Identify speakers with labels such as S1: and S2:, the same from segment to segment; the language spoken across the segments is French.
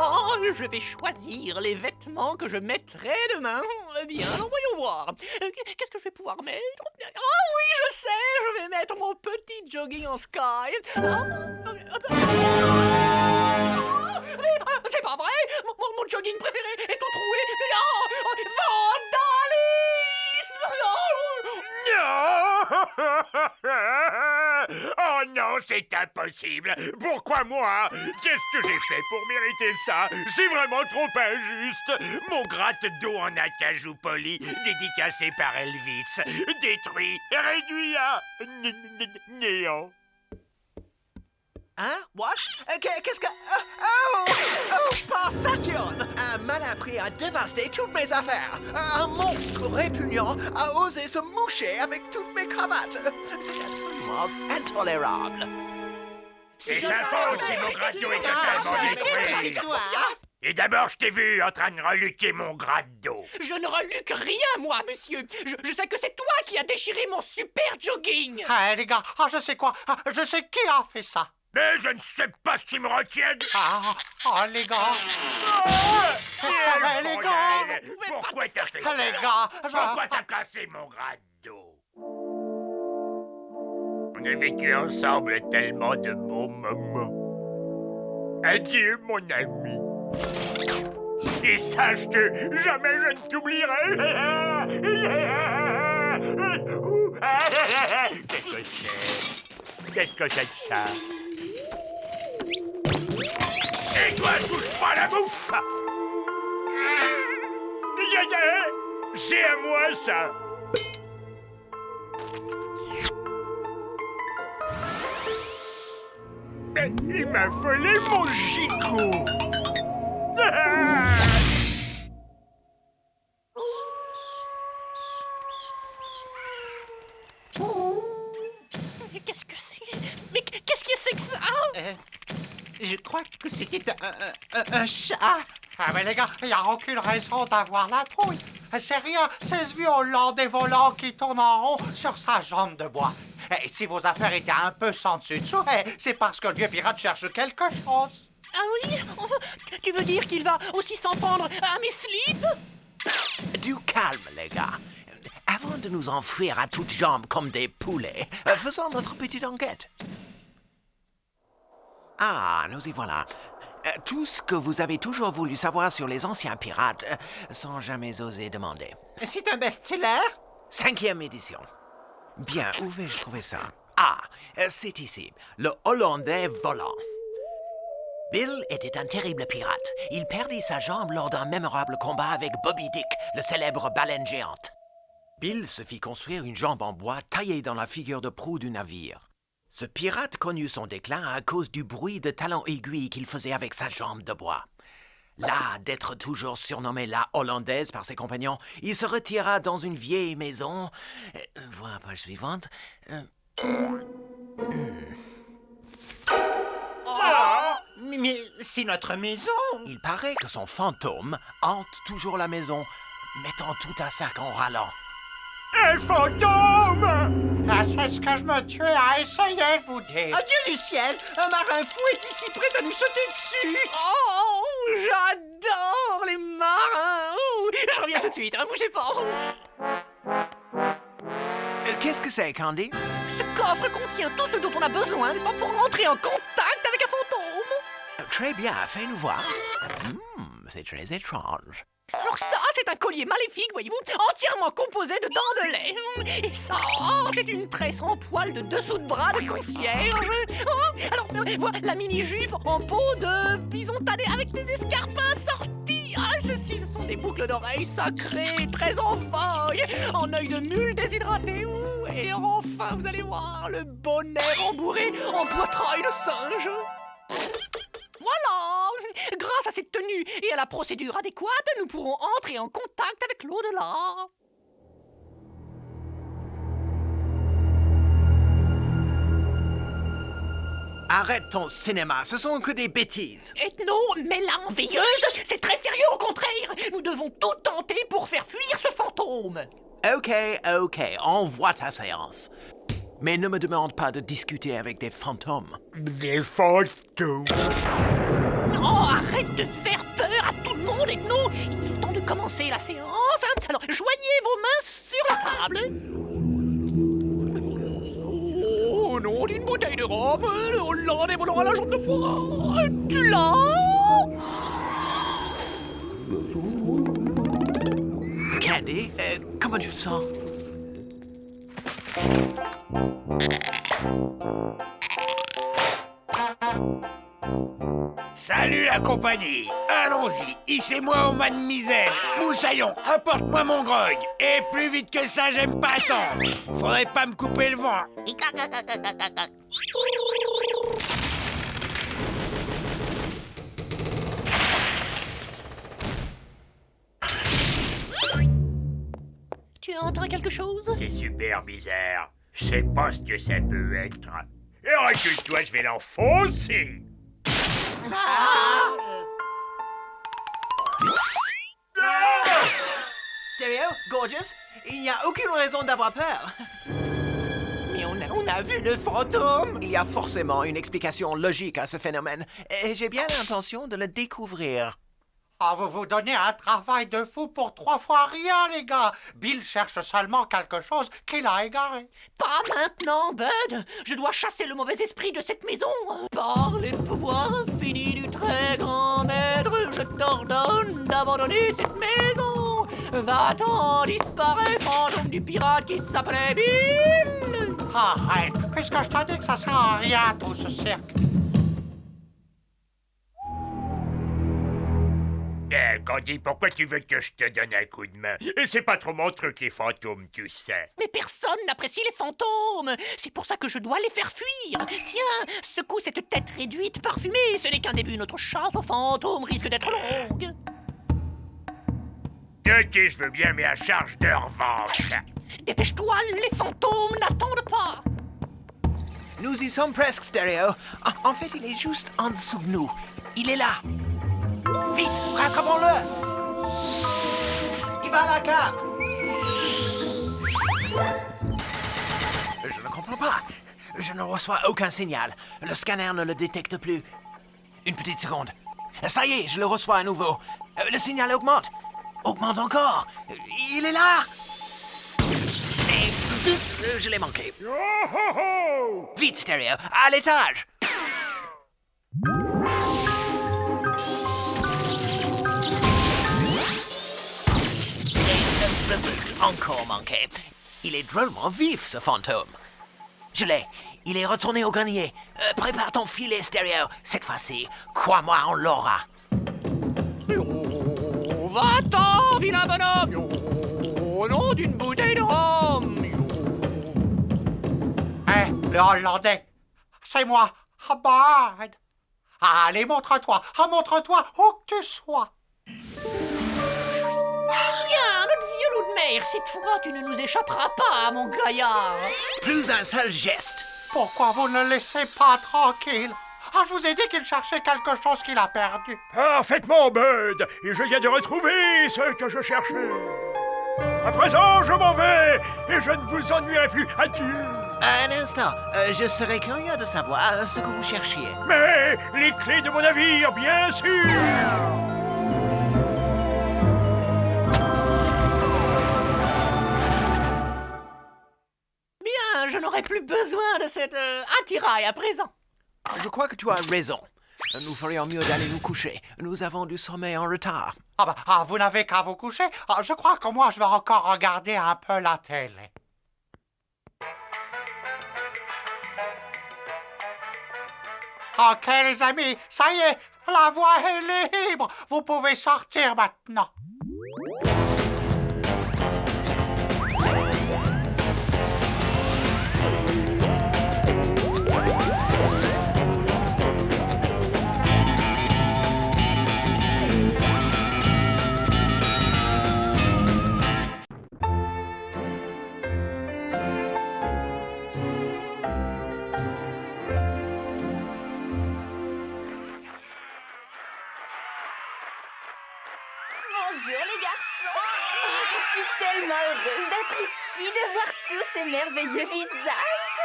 S1: Oh, je vais choisir les vêtements que je mettrai demain. Eh bien, alors voyons voir. Qu'est-ce que je vais pouvoir mettre? Ah oui, je sais, je vais mettre mon petit jogging en sky. C'est pas vrai, mon jogging préféré est tout troué. Vandalisme!
S2: Oh non, c'est impossible. Pourquoi moi? Qu'est-ce que j'ai fait pour mériter ça? C'est vraiment trop injuste. Mon gratte-dos en acajou poli, dédicacé par Elvis, détruit, réduit à néant.
S3: Hein? What? Qu'est-ce que... Oh, par Saturne! Un malin pris a dévasté toutes mes affaires. Un monstre répugnant a osé se moucher avec toutes mes cravates. C'est absolument intolérable.
S2: C'est ta faute si mon gratte-dos est totalement détruit. Et d'abord, je t'ai vu en train de reluquer mon gratte-dos.
S1: Je ne reluque rien, moi, monsieur. Je sais que c'est toi qui as déchiré mon super jogging.
S4: Ah, les gars, je sais quoi? Je sais qui a fait ça.
S2: Mais je ne sais pas ce qui me retient.
S4: Les gars.
S2: Les
S4: gars.
S2: Pourquoi t'as fait
S4: Les
S2: ça?
S4: gars,
S2: Pourquoi t'as cassé mon gratte-dos? On a vécu ensemble tellement de beaux moments. Adieu, mon ami. Et sache que jamais je ne t'oublierai. Qu'est-ce que c'est? Qu'est-ce que c'est que ça? Et toi, touche pas à la bouffe! C'est à moi, ça! Mais il m'a volé mon gigot!
S1: Qu'est-ce que c'est? Mais qu'est-ce que c'est que ça?
S4: Je crois que c'était un chat. Mais les gars, il n'y a aucune raison d'avoir la trouille. C'est rien, c'est ce violent des volants qui tourne en rond sur sa jambe de bois. Et si vos affaires étaient un peu sans dessus-dessous, c'est parce que le vieux pirate cherche quelque chose.
S1: Ah oui? Tu veux dire qu'il va aussi s'en prendre à mes slips?
S3: Du calme, les gars. Avant de nous enfuir à toutes jambes comme des poulets, faisons notre petite enquête. Ah, nous y voilà. Tout ce que vous avez toujours voulu savoir sur les anciens pirates, sans jamais oser demander.
S4: C'est un best-seller?
S3: 5e édition. Bien, où vais-je trouver ça? Ah, c'est ici. Le Hollandais volant. Bill était un terrible pirate. Il perdit sa jambe lors d'un mémorable combat avec Bobby Dick, le célèbre baleine géante. Bill se fit construire une jambe en bois taillée dans la figure de proue du navire. Ce pirate connut son déclin à cause du bruit de talons aiguilles qu'il faisait avec sa jambe de bois. Las d'être toujours surnommé la Hollandaise par ses compagnons, il se retira dans une vieille maison. Voilà la page suivante.
S4: Mais c'est notre maison.
S3: Il paraît que son fantôme hante toujours la maison, mettant tout à sac en râlant.
S2: Un fantôme!
S4: C'est ce que je me tuais à essayer de vous dire.
S5: Adieu du ciel, un marin fou est ici près de nous sauter dessus.
S1: Oh, j'adore les marins. Je reviens tout de suite, bougez pas.
S3: Qu'est-ce que c'est, Candy?
S1: Ce coffre contient tout ce dont on a besoin, n'est-ce pas, pour entrer en contact avec un fantôme.
S3: Très bien, fais-nous voir. C'est très étrange.
S1: Alors ça, c'est un collier maléfique, voyez-vous, entièrement composé de dents de lait. Et ça, c'est une tresse en poil de dessous de bras de concierge. Alors, voilà la mini-jupe en peau de bison tanné avec des escarpins sortis. Ceci, ce sont des boucles d'oreilles sacrées, très en feuille, en œil de mule déshydraté. Et enfin, vous allez voir, le bonnet rembourré en poitrail de singe. Voilà! Grâce à cette tenue et à la procédure adéquate, nous pourrons entrer en contact avec l'au-delà.
S3: Arrête ton cinéma, ce sont que des bêtises.
S1: Ethno, mais la veilleuse, c'est très sérieux au contraire. Nous devons tout tenter pour faire fuir ce fantôme.
S3: Ok, envoie ta séance. Mais ne me demande pas de discuter avec des fantômes.
S2: Des fantômes.
S1: Oh, arrête de faire non, dites-nous. Il est temps de commencer la séance. Alors, joignez vos mains sur la table. Oh non, d'une bouteille de rhum, le Hollandais volant à la jambe de bois. Tu l'as?
S3: Candy, comment tu te sens?
S2: Salut la compagnie. Allons-y, hissez-moi au mât de misaine. Moussaillon, apporte-moi mon grog. Et plus vite que ça, j'aime pas attendre. Faudrait pas me couper le vent.
S1: Tu entends quelque chose?
S2: C'est super bizarre. Je sais pas ce que ça peut être. Et recule-toi, je vais l'enfoncer.
S3: Stereo, Gorgeous, il n'y a aucune raison d'avoir peur.
S5: Mais on a vu le fantôme.
S3: Il y a forcément une explication logique à ce phénomène, et j'ai bien l'intention de le découvrir.
S4: Ah, vous vous donnez un travail de fou pour 3 fois rien, les gars. Bill cherche seulement quelque chose qu'il a égaré.
S1: Pas maintenant, Bud. Je dois chasser le mauvais esprit de cette maison. Par les pouvoirs infinis du très grand maître, je t'ordonne d'abandonner cette maison. Va-t'en, disparaît, fantôme du pirate qui s'appelait Bill.
S4: Arrête, puisque je t'ai dit que ça sert à rien, tout ce cirque.
S2: Candy, pourquoi tu veux que je te donne un coup de main? Et c'est pas trop mon truc, les fantômes, tu sais.
S1: Mais personne n'apprécie les fantômes. C'est pour ça que je dois les faire fuir. Tiens, secoue cette tête réduite parfumée. Ce n'est qu'un début. Notre chasse aux fantômes risque d'être longue.
S2: Ok, je veux bien, mais à charge de revanche.
S1: Dépêche-toi, les fantômes n'attendent pas.
S3: Nous y sommes presque, Stereo. En fait, il est juste en dessous de nous. Il est là. Vite, rattrapons-le! Il va à la cave! Je ne comprends pas. Je ne reçois aucun signal. Le scanner ne le détecte plus. Une petite seconde. Ça y est, je le reçois à nouveau. Le signal augmente. Augmente encore. Il est là! Et zut, je l'ai manqué. Vite, Stereo, à l'étage! Encore manqué. Il est drôlement vif, ce fantôme. Je l'ai. Il est retourné au grenier. Prépare ton filet, Stereo. Cette fois-ci, crois-moi, on l'aura.
S1: Oh, va-t'en, vilain bonhomme. Au nom d'une bouteille de rhum.
S4: Hein, le Hollandais, c'est moi, Bud. Allez, montre-toi, montre-toi où que tu sois.
S1: Tiens, notre vieux loup de mer, cette fois tu ne nous échapperas pas, mon gaillard.
S3: Plus un seul geste.
S4: Pourquoi vous ne le laissez pas tranquille? Ah, je vous ai dit qu'il cherchait quelque chose qu'il a perdu.
S2: Parfaitement, Bud. Et je viens de retrouver ce que je cherchais. À présent, je m'en vais et je ne vous ennuierai plus. Adieu.
S3: Un instant, je serais curieux de savoir ce que vous cherchiez.
S2: Mais les clés de mon navire, bien sûr.
S1: Bien, je n'aurai plus besoin de cette attirail à présent.
S3: Je crois que tu as raison. Nous ferions mieux d'aller nous coucher. Nous avons du sommeil en retard.
S4: Vous n'avez qu'à vous coucher. Je crois que moi, je vais encore regarder un peu la télé. Ok, les amis, ça y est, la voie est libre. Vous pouvez sortir maintenant.
S6: Bonjour les garçons. Oh, je suis tellement heureuse d'être ici, de voir tous ces merveilleux visages.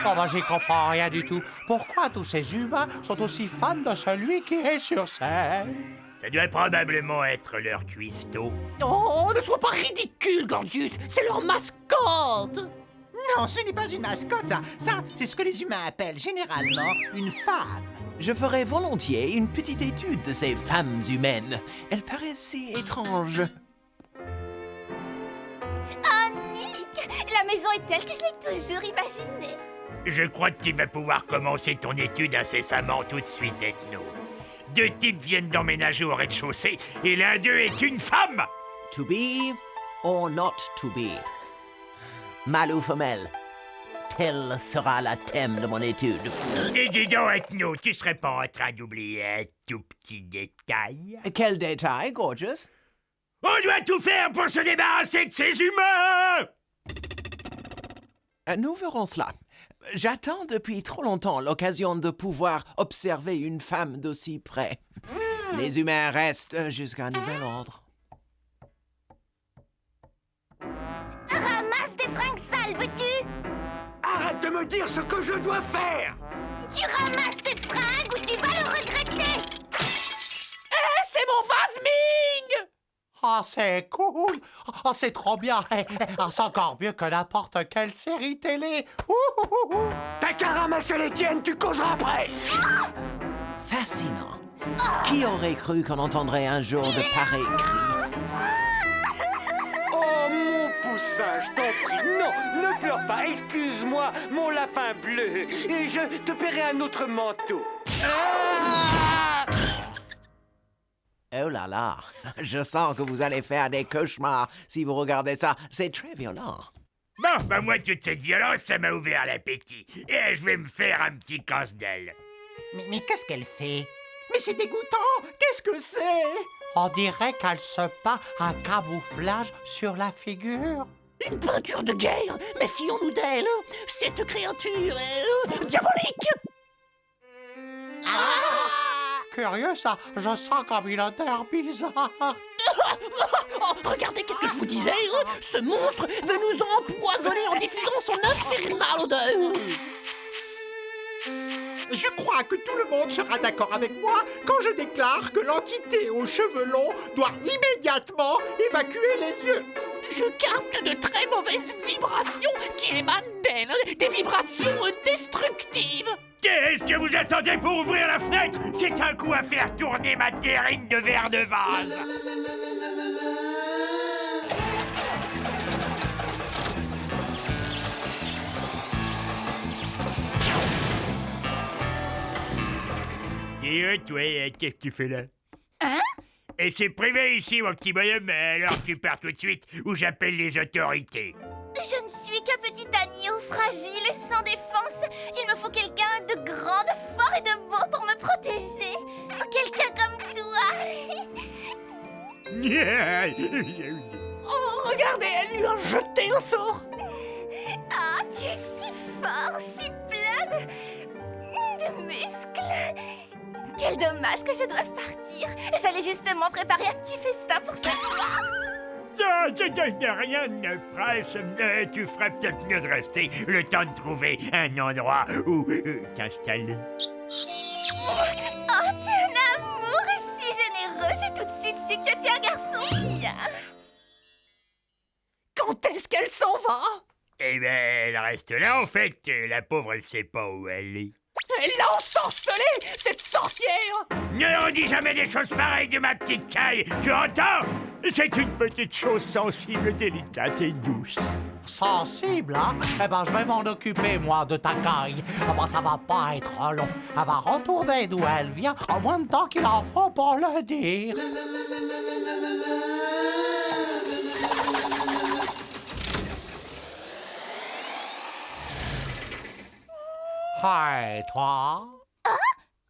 S4: Oh, ben, j'y comprends rien du tout. Pourquoi tous ces humains sont aussi fans de celui qui est sur scène?
S2: Ça doit probablement être leur cuistot.
S1: Oh, ne sois pas ridicule, Gorgius. C'est leur mascotte.
S5: Non, ce n'est pas une mascotte, ça. Ça, c'est ce que les humains appellent généralement une femme.
S3: Je ferai volontiers une petite étude de ces femmes humaines. Elles paraissent si étranges.
S7: Oh, Nick! La maison est telle que je l'ai toujours imaginée.
S2: Je crois que tu vas pouvoir commencer ton étude incessamment tout de suite, Ethno. 2 types viennent d'emménager au rez-de-chaussée et l'un d'eux est une femme.
S3: To be or not to be? Mâle ou femelle? Tel sera le thème de mon étude.
S2: Et dis donc, Ethno, tu serais pas en train d'oublier un tout petit détail?
S3: Quel détail, Gorgeous?
S2: On doit tout faire pour se débarrasser de ces humains!
S3: Nous verrons cela. J'attends depuis trop longtemps l'occasion de pouvoir observer une femme d'aussi près. Les humains restent jusqu'à nouvel ordre.
S7: Ramasse tes fringues sales, veux-tu?
S2: Arrête de me dire ce que je dois faire!
S7: Tu ramasses tes fringues ou tu vas le regretter!
S1: C'est mon vase Ming!
S4: Ah, c'est cool! Ah, c'est trop bien! Ah, c'est encore mieux que n'importe quelle série télé! Ouh.
S2: T'as qu'à ramasser les tiennes, tu causeras après!
S3: Fascinant. Qui aurait cru qu'on entendrait un jour de pareils cris?
S8: Oh, mon poussin, je t'en prie, non, ne pleure pas, excuse-moi, mon lapin bleu, et je te paierai un autre manteau.
S3: Oh là là, je sens que vous allez faire des cauchemars si vous regardez ça. C'est très violent.
S2: Bon, bah moi, toute cette violence, ça m'a ouvert l'appétit. Et je vais me faire un petit casse-dalle.
S5: Mais qu'est-ce qu'elle fait? Mais c'est dégoûtant! Qu'est-ce que c'est?
S4: On dirait qu'elle se peint un camouflage sur la figure.
S1: Une peinture de guerre. Méfions-nous d'elle. Cette créature est diabolique.
S4: Curieux, ça. Je sens comme une odeur bizarre.
S1: Oh, regardez, qu'est-ce que je vous disais? Ce monstre veut nous empoisonner en diffusant son infernale odeur.
S5: Je crois que tout le monde sera d'accord avec moi quand je déclare que l'entité aux cheveux longs doit immédiatement évacuer les lieux.
S1: Je capte de très mauvaises vibrations qui émanent d'elle, des vibrations destructives.
S2: Qu'est-ce que vous attendez pour ouvrir la fenêtre? C'est un coup à faire tourner ma terrine de verre de vase. Et toi, qu'est-ce que tu fais là?
S7: Hein?
S2: Et c'est privé ici, mon petit bonhomme, alors tu pars tout de suite ou j'appelle les autorités.
S7: Je ne suis qu'un petit agneau fragile et sans défense. Il me faut quelqu'un de grand, de fort et de beau pour me protéger. Quelqu'un comme toi.
S1: Oh, regardez, elle lui a jeté un sort.
S7: Ah, tu es si fort, si plein de muscles. Quel dommage que je doive partir. J'allais justement préparer un petit festin pour ce soir.
S2: Rien ne presse. Tu ferais peut-être mieux de rester le temps de trouver un endroit où t'installer.
S7: Oh, t'es un amour et si généreux. J'ai tout de suite su que tu étais un garçon bien.
S1: Quand est-ce qu'elle s'en va?
S2: Eh ben, elle reste là, en fait. La pauvre, elle sait pas où elle est.
S1: Elle l'a ensorcelée, cette sorcière!
S2: Ne redis jamais des choses pareilles de ma petite caille, tu entends? C'est une petite chose sensible, délicate et douce.
S4: Sensible, hein? Eh ben, je vais m'en occuper, moi, de ta caille. Ah ben, ça va pas être long. Elle va retourner d'où elle vient en moins de temps qu'il en faut pour le dire. Hey, toi?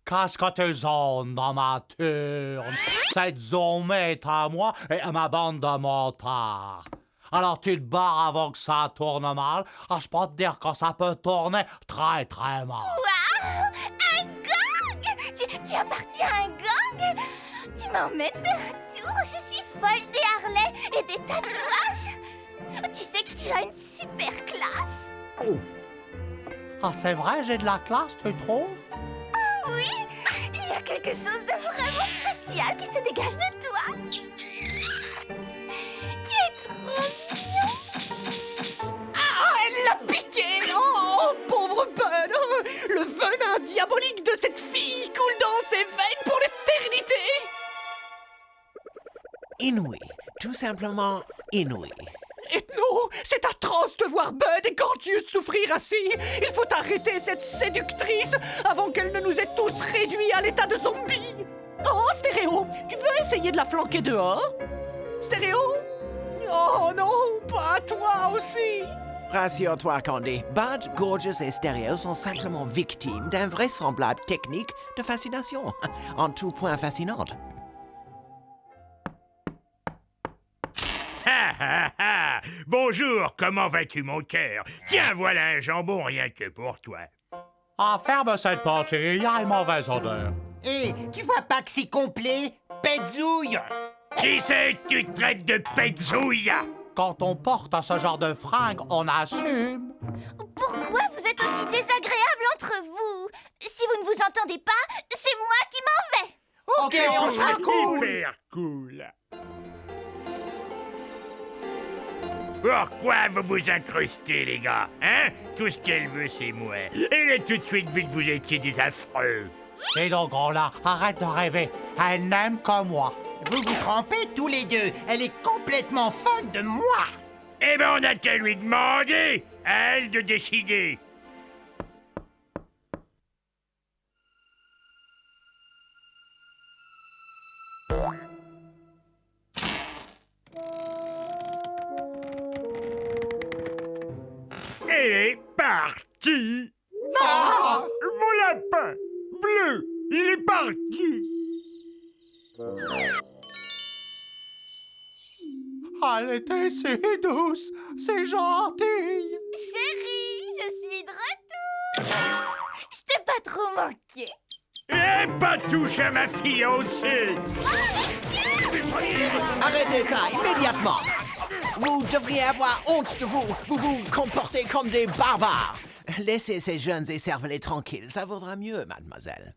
S4: Qu'est-ce que tu zones dans ma turne? Cette zone est à moi et à ma bande de motards. Alors tu te barres avant que ça tourne mal. Ah, je peux te dire que ça peut tourner très très mal.
S7: Waouh! Un gang! Tu appartiens à un gang? Tu m'emmènes faire un tour? Je suis folle des harnais et des tatouages. Tu sais que tu as une super classe.
S4: Ah, c'est vrai, j'ai de la classe, tu trouves?
S7: Oui, il y a quelque chose de vraiment spécial qui se dégage de toi. Tu es trop mignon.
S1: Ah, elle l'a piqué! Oh, pauvre Bud! Le venin diabolique de cette fille coule dans ses veines pour l'éternité!
S3: Inouï, tout simplement inouï.
S1: Ethno, c'est atroce de voir Bud et Gorgius souffrir ainsi! Il faut arrêter cette séductrice avant qu'elle ne nous ait tous réduits à l'état de zombies! Oh, Stéréo, tu veux essayer de la flanquer dehors? Stéréo? Oh non, pas toi aussi!
S3: Rassure-toi, Candy. Bud, Gorgeous et Stereo sont simplement victimes d'un vraisemblable technique de fascination, en tout point fascinante.
S2: Ha ha ha! Bonjour, comment vas-tu, mon cœur? Tiens, voilà un jambon rien que pour toi.
S4: Ah, ferme cette porte, chérie, il y a une mauvaise odeur.
S5: Hé, tu vois pas que c'est complet? Petzouille!
S2: Qui c'est que tu traites de petzouille?
S4: Quand on porte ce genre de fringues, on assume.
S7: Pourquoi vous êtes aussi désagréables entre vous? Si vous ne vous entendez pas, c'est moi qui m'en vais.
S5: Ok, on sera cool!
S2: Hyper cool. Pourquoi vous vous incrustez, les gars? Hein? Tout ce qu'elle veut, c'est moi. Elle a tout de suite vu que vous étiez des affreux.
S4: Et donc, gros là, arrête de rêver. Elle n'aime que moi.
S5: Vous vous trompez tous les deux. Elle est complètement folle de moi.
S2: Eh ben, on n'a qu'à lui demander, à elle de décider. Elle est partie.
S5: Ah!
S2: Mon lapin bleu, il est parti.
S4: Elle était si douce, si gentille.
S7: Chérie, je suis de retour. Je t'ai pas trop manqué.
S2: Et pas touche à ma fiancée.
S3: Arrêtez ça immédiatement! Vous devriez avoir honte de vous. Vous vous comportez comme des barbares. Laissez ces jeunes écervelés tranquilles, ça vaudra mieux, mademoiselle.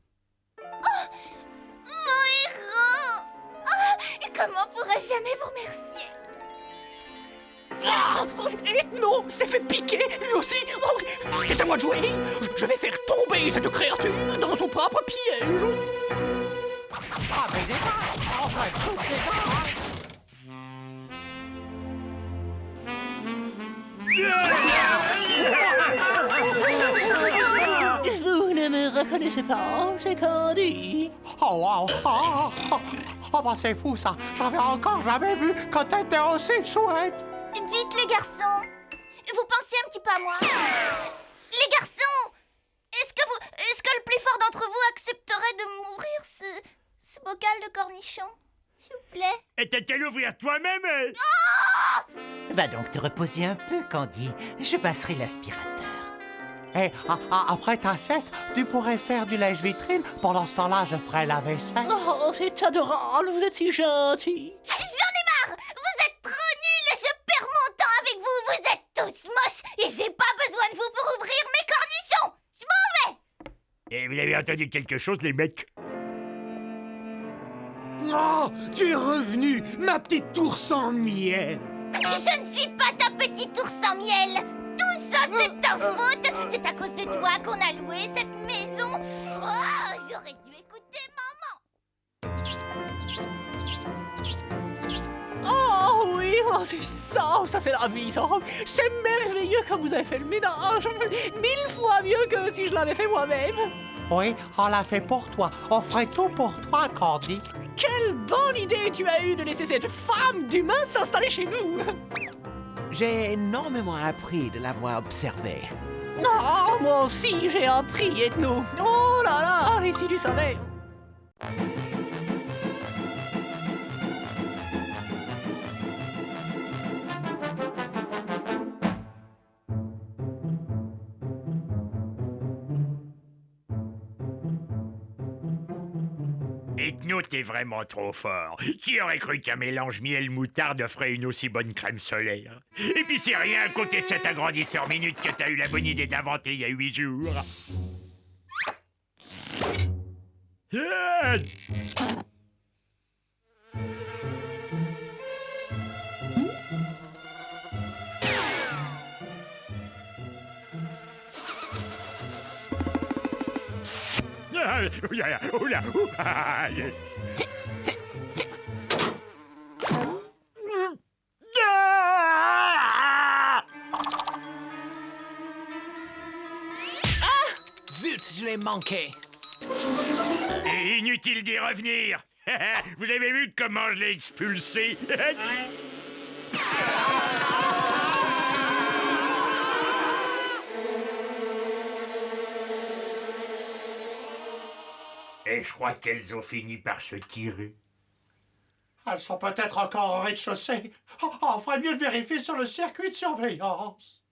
S7: Mon héros. Oh, et comment pourrais-je jamais vous remercier?
S1: Ah, Ethno s'est fait piquer, lui aussi! Oh, c'est à moi de jouer! Je vais faire tomber cette créature dans son propre piège!
S4: Ah, mais des gars, enfin, soupe des gars.
S1: Vous ne me reconnaissez pas, c'est Candy!
S4: Oh, wow. Bah, c'est fou, ça. J'avais encore jamais vu que t'étais aussi chouette.
S7: Dites les garçons, vous pensez un petit peu à moi? Les garçons, est-ce que le plus fort d'entre vous accepterait de m'ouvrir ce bocal de cornichons? S'il vous plaît.
S2: Et t'as qu'à l'ouvrir toi-même, hein?
S5: Va donc te reposer un peu, Candy. Je passerai l'aspirateur.
S4: Et après ta cesse, tu pourrais faire du lèche-vitrine. Pendant ce temps-là, je ferai la vaisselle.
S1: Oh, c'est adorable, vous êtes si gentil!
S7: J'en ai marre! Vous êtes trop nuls et je perds mon temps avec vous! Vous êtes tous moches et j'ai pas besoin de vous pour ouvrir mes cornichons! Je m'en vais!
S2: Et vous avez entendu quelque chose, les mecs?
S9: Oh, tu es revenu, ma petite tour sans miel.
S7: Je ne suis pas ta petite ours sans miel! Tout ça, c'est ta faute! C'est à cause de toi qu'on a loué cette maison! Oh, j'aurais dû écouter maman!
S1: Oh oui, oh, c'est ça c'est la vie, ça! C'est merveilleux comme vous avez fait le ménage! 1000 fois mieux que si je l'avais fait moi-même!
S4: Oui, on l'a fait pour toi. On ferait tout pour toi, Candy.
S1: Quelle bonne idée tu as eue de laisser cette femme d'humain s'installer chez nous!
S3: J'ai énormément appris de l'avoir observé.
S1: Oh, moi aussi j'ai appris, Ethno! Oh là là, et si tu savais!
S2: Ethno, t'es vraiment trop fort. Qui aurait cru qu'un mélange miel-moutarde ferait une aussi bonne crème solaire? Et puis c'est rien à côté de cet agrandisseur minute que t'as eu la bonne idée d'inventer il y a 8 jours. Ah! Oula, aïe.
S3: Zut, je l'ai manqué.
S2: Et inutile d'y revenir. Vous avez vu comment je l'ai expulsé? Et je crois qu'elles ont fini par se tirer.
S4: Elles sont peut-être encore au rez-de-chaussée. On ferait mieux de vérifier sur le circuit de surveillance.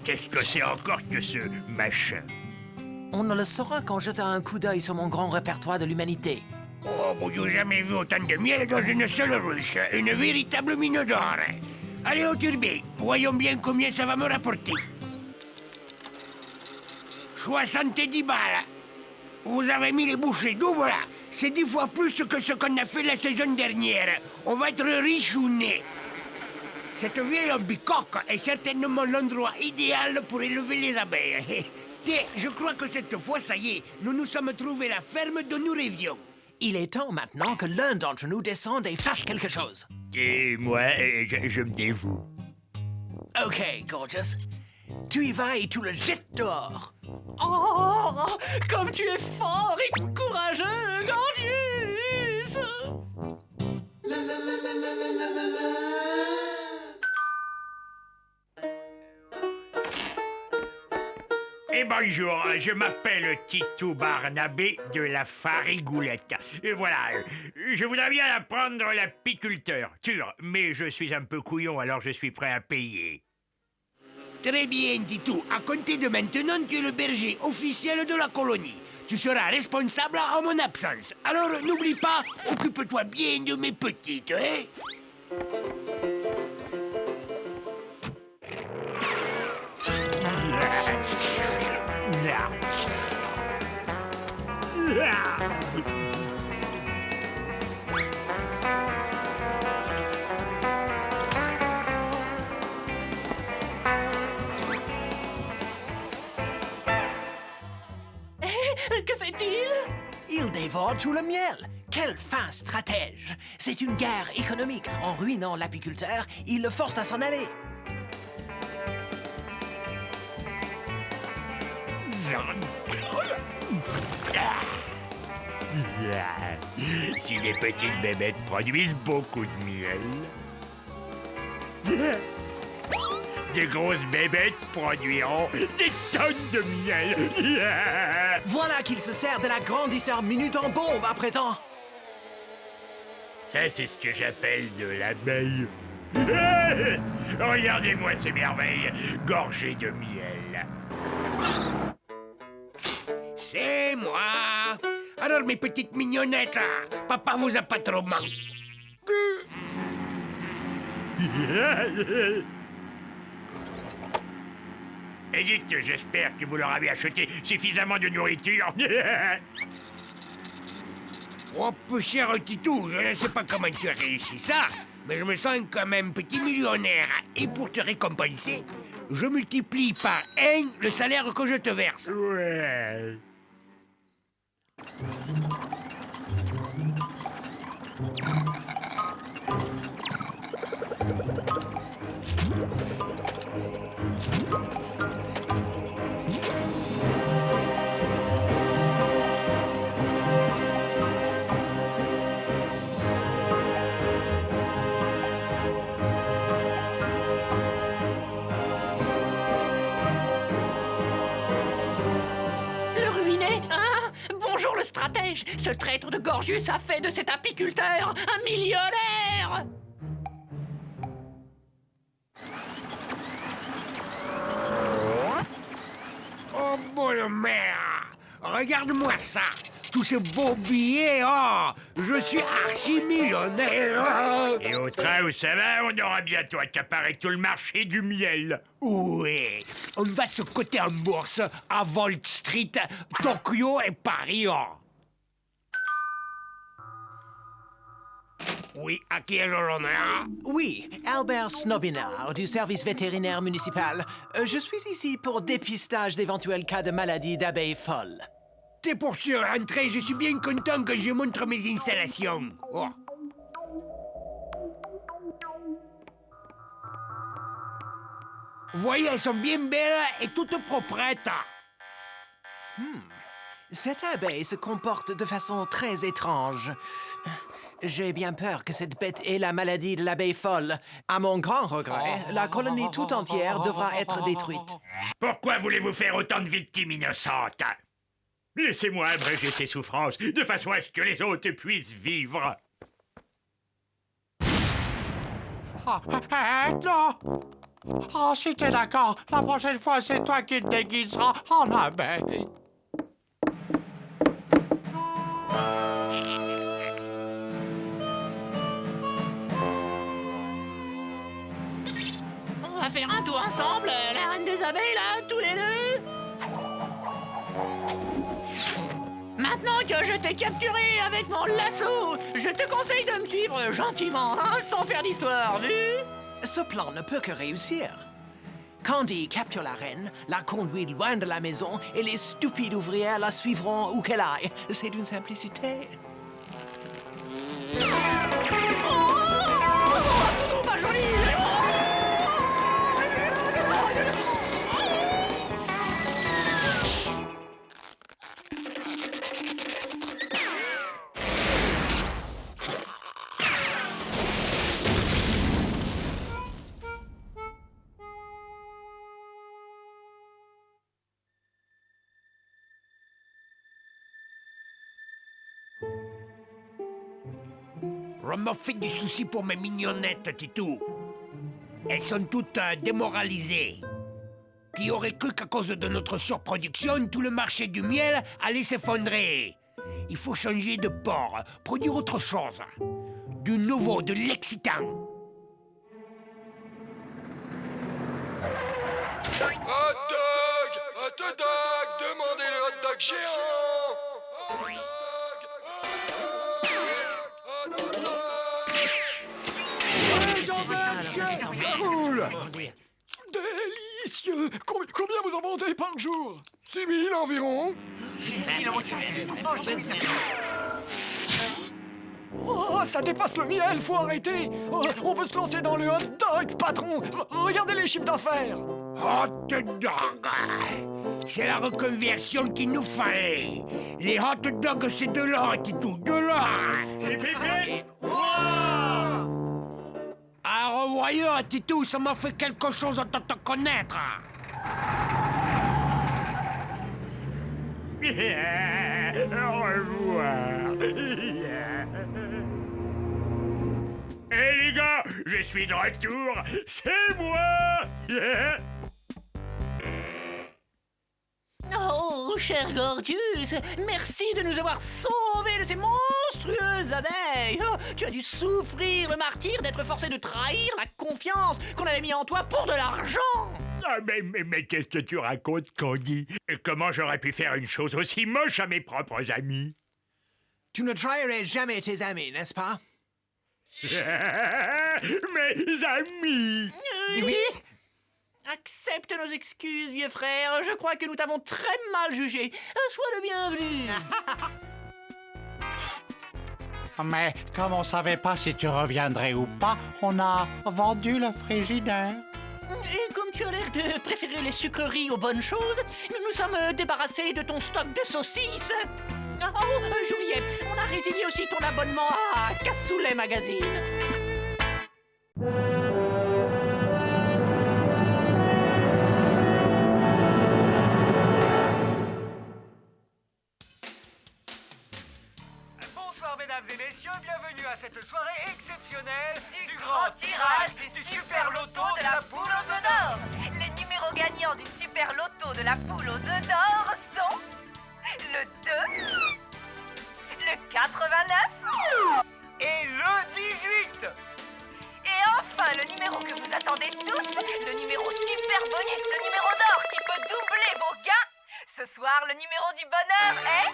S2: Qu'est-ce que c'est encore que ce machin?
S3: On ne le saura qu'en jetant un coup d'œil sur mon grand répertoire de l'humanité.
S2: Oh, vous n'avez jamais vu autant de miel dans une seule ruche. Une véritable mine d'or. Allez au turbin, voyons bien combien ça va me rapporter. 70 balles. Vous avez mis les bouchées doubles là. C'est 10 fois plus que ce qu'on a fait la saison dernière. On va être riche ou né. Cette vieille bicoque est certainement l'endroit idéal pour élever les abeilles. Tiens, je crois que cette fois, ça y est, nous nous sommes trouvés la ferme dont nous rêvions.
S3: Il est temps maintenant que l'un d'entre nous descende et fasse quelque chose.
S2: Et moi, je me dévoue.
S3: Ok, Gorgeous. Tu y vas et tu le jettes dehors.
S1: Oh, comme tu es fort et courageux, Gorgius!
S2: Et bonjour, je m'appelle Titou Barnabé de la Farigoulette. Et voilà, je voudrais bien apprendre l'apiculteur, sûr, mais je suis un peu couillon, alors je suis prêt à payer. Très bien, Titou. À compter de maintenant, tu es le berger officiel de la colonie. Tu seras responsable en mon absence. Alors, n'oublie pas, occupe-toi bien de mes petites, hein?
S1: Que fait-il?
S3: Il dévore tout le miel. Quel fin stratège. C'est une guerre économique. En ruinant l'apiculteur, il le force à s'en aller.
S2: Si les petites bébêtes produisent beaucoup de miel, des grosses bébêtes produiront des tonnes de miel.
S3: Voilà qu'il se sert de l'agrandisseur minute en bombe à présent.
S2: Ça, c'est ce que j'appelle de l'abeille. Regardez-moi ces merveilles, gorgées de miel. C'est moi. Alors, mes petites mignonnettes, là, papa vous a pas trop manqué. Et dites, j'espère que vous leur avez acheté suffisamment de nourriture. Oh, peu cher Titou, je ne sais pas comment tu as réussi ça, mais je me sens quand même petit millionnaire. Et pour te récompenser, je multiplie par 1 le salaire que je te verse. Ouais.
S1: Bonjour le stratège. Ce traître de Gorgius a fait de cet apiculteur un millionnaire.
S9: belle-mère. Regarde-moi ça. Tous ces beaux billets, oh, je suis archi-millionnaire.
S2: Et au train où ça va, on aura bientôt accaparé tout le marché du miel.
S9: Oui, on va se coter en bourse à Wall Street, Tokyo et Paris. Oh. Oui, à qui ai-je l'honneur?
S3: Oui, Albert Snobinard, du service vétérinaire municipal. Je suis ici pour dépistage d'éventuels cas de maladie d'abeilles folles.
S9: C'est pour se rentrer, je suis bien content que je montre mes installations. Oh. Voyez, elles sont bien belles et toutes proprettes.
S3: Cette abeille se comporte de façon très étrange. J'ai bien peur que cette bête ait la maladie de l'abeille folle. À mon grand regret, la colonie tout entière devra être détruite.
S2: Pourquoi voulez-vous faire autant de victimes innocentes? Laissez-moi abréger ces souffrances, de façon à ce que les autres puissent vivre.
S4: Non! Oh, si t'es d'accord, la prochaine fois, c'est toi qui te déguiseras en abeille.
S1: On va faire un tour ensemble, la reine des abeilles, là, tous les deux. Maintenant que je t'ai capturé avec mon lasso, je te conseille de me suivre gentiment, hein, sans faire d'histoire, vu?
S3: Ce plan ne peut que réussir. Candy capture la reine, la conduit loin de la maison et les stupides ouvrières la suivront où qu'elle aille. C'est d'une simplicité.
S1: Oh, pas joli!
S9: Je me fais du souci pour mes mignonnettes, Titou. Elles sont toutes démoralisées. Qui aurait cru qu'à cause de notre surproduction, tout le marché du miel allait s'effondrer? Il faut changer de port, produire autre chose. Du nouveau, de l'excitant.
S10: Hot dog! Hot dog! Demandez le hot dog géant! Hot dog!
S5: Délicieux! Combien vous en vendez par jour? 6 000 environ. Oh, ça dépasse le miel, faut arrêter! Oh, on veut se lancer dans le hot dog, patron! Regardez les chiffres d'affaires!
S9: Hot dog! C'est la reconversion qu'il nous fallait. Les hot dogs, c'est de là, Titou, de là! Ah, revoyons, Titou, ça m'a fait quelque chose de te connaître.
S2: Au revoir. Hé les gars, je suis de retour, c'est moi.
S1: Oh, cher Gordius, merci de nous avoir sauvés de ces monstrueuses abeilles. Oh, tu as dû souffrir le martyre d'être forcé de trahir la confiance qu'on avait mis en toi pour de l'argent.
S2: Ah, mais qu'est-ce que tu racontes, Candy? Comment j'aurais pu faire une chose aussi moche à mes propres amis?
S3: Tu ne trahirais jamais tes amis, n'est-ce pas?
S2: Mes amis!
S3: Oui?
S1: Accepte nos excuses, vieux frère. Je crois que nous t'avons très mal jugé. Sois le bienvenu.
S4: Mais comme on savait pas si tu reviendrais ou pas, on a vendu le frigidaire.
S1: Et comme tu as l'air de préférer les sucreries aux bonnes choses, nous nous sommes débarrassés de ton stock de saucisses. Oh, j'oubliais, on a résilié aussi ton abonnement à Cassoulet Magazine.
S8: Bonsoir mesdames et messieurs, bienvenue à cette soirée exceptionnelle du grand tirage du Super Loto de la Poule aux œufs d'or.
S7: Les numéros gagnants du Super Loto de la Poule aux œufs d'or sont...
S6: Le 2. Le 89.
S1: Et le 18.
S6: Et enfin, le numéro que vous attendez tous, le numéro super bonus, le numéro d'or qui peut doubler vos gains. Ce soir, le numéro du bonheur est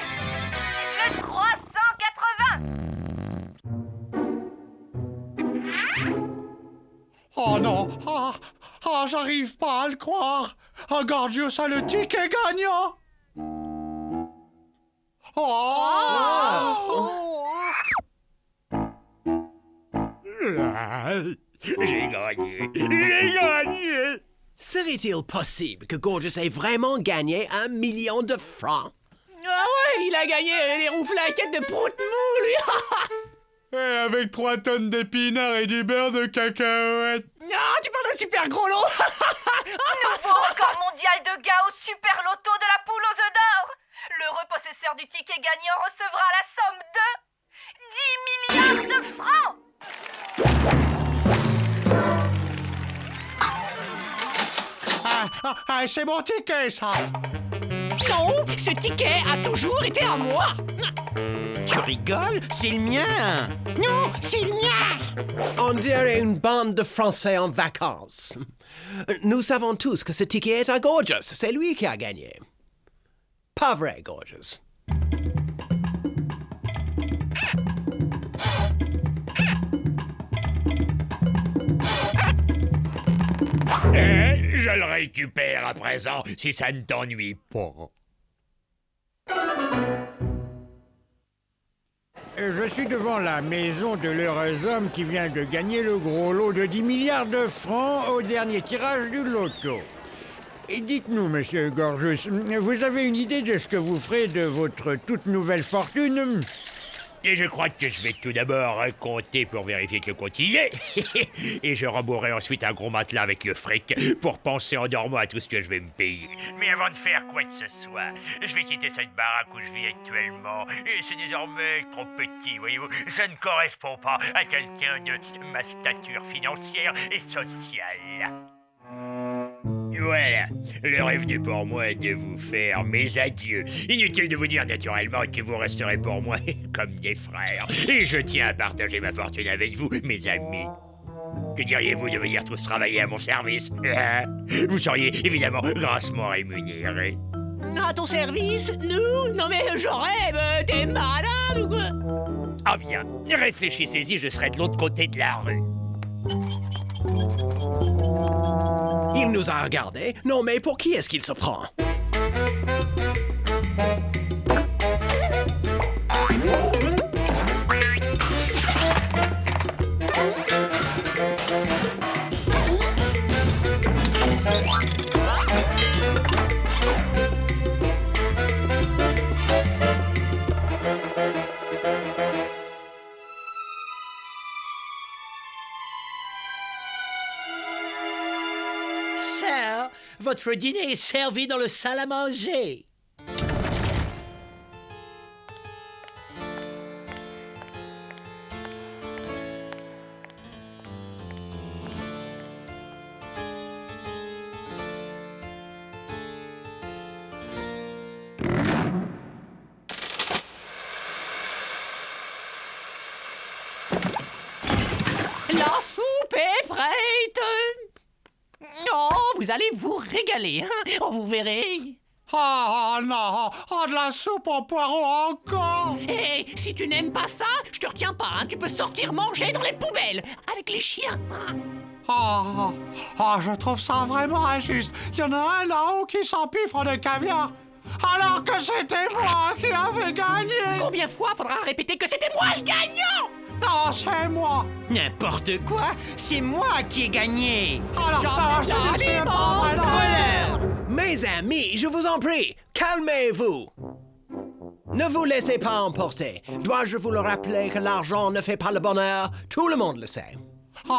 S6: le 380.
S4: Oh non! J'arrive pas à le croire! Gorgius a le ticket gagnant!
S2: J'ai gagné! J'ai gagné!
S3: Serait-il possible que Gorgius ait vraiment gagné 1 million de francs?
S1: Ah ouais, il a gagné les rouflaquettes de prout-mou, lui.
S4: Et avec 3 tonnes d'épinards et du beurre de cacahuètes!
S1: Ah, tu parles d'un super gros lot.
S6: Nouveau record mondial de gains au super loto de la poule aux œufs d'or. L'heureux possesseur du ticket gagnant recevra la somme de 10 milliards de francs.
S4: C'est mon ticket, ça!
S1: Non, ce ticket a toujours été à moi.
S5: Tu rigoles? C'est le mien! Non, c'est le mien!
S3: On dirait une bande de Français en vacances. Nous savons tous que ce ticket est à Gorgius. C'est lui qui a gagné. Pas vrai, Gorgius?
S2: Je le récupère à présent, si ça ne t'ennuie pas.
S8: Je suis devant la maison de l'heureux homme qui vient de gagner le gros lot de 10 milliards de francs au dernier tirage du loto. Et dites-nous, monsieur Gorgius, vous avez une idée de ce que vous ferez de votre toute nouvelle fortune?
S2: Et je crois que je vais tout d'abord compter pour vérifier que le compte y est. Et je rembourrerai ensuite un gros matelas avec le fric pour penser en dormant à tout ce que je vais me payer. Mais avant de faire quoi que ce soit, je vais quitter cette baraque où je vis actuellement. Et c'est désormais trop petit, voyez-vous. Ça ne correspond pas à quelqu'un de ma stature financière et sociale. Voilà, l'heure est venue pour moi de vous faire mes adieux. Inutile de vous dire naturellement que vous resterez pour moi comme des frères. Et je tiens à partager ma fortune avec vous, mes amis. Que diriez-vous de venir tous travailler à mon service? Vous seriez évidemment grassement rémunérés.
S1: À ton service? Nous? Non mais je rêve, t'es malade ou quoi?
S2: Ah bien, réfléchissez-y, je serai de l'autre côté de la rue.
S3: Il nous a regardés. Non, mais pour qui est-ce qu'il se prend?
S5: Sir, votre dîner est servi dans le salle à manger.
S1: La soupe est prête. Oh, vous allez vous régaler, hein? Oh, vous verrez.
S4: Oh non! Oh, de la soupe aux poireaux encore!
S1: Hé, si tu n'aimes pas ça, je te retiens pas, hein? Tu peux sortir manger dans les poubelles, avec les chiens.
S4: Je trouve ça vraiment injuste. Il y en a un là-haut qui s'empiffre de caviar, alors que c'était moi qui avais gagné!
S1: Combien de fois faudra répéter que c'était moi le gagnant?
S4: Non, c'est moi!
S5: N'importe quoi! C'est moi qui ai gagné!
S4: Alors, non, je te dis que c'est pas vrai, non.
S5: Voleur!
S3: Mes amis, je vous en prie, calmez-vous. Ne vous laissez pas emporter. Dois-je vous le rappeler que l'argent ne fait pas le bonheur? Tout le monde le sait.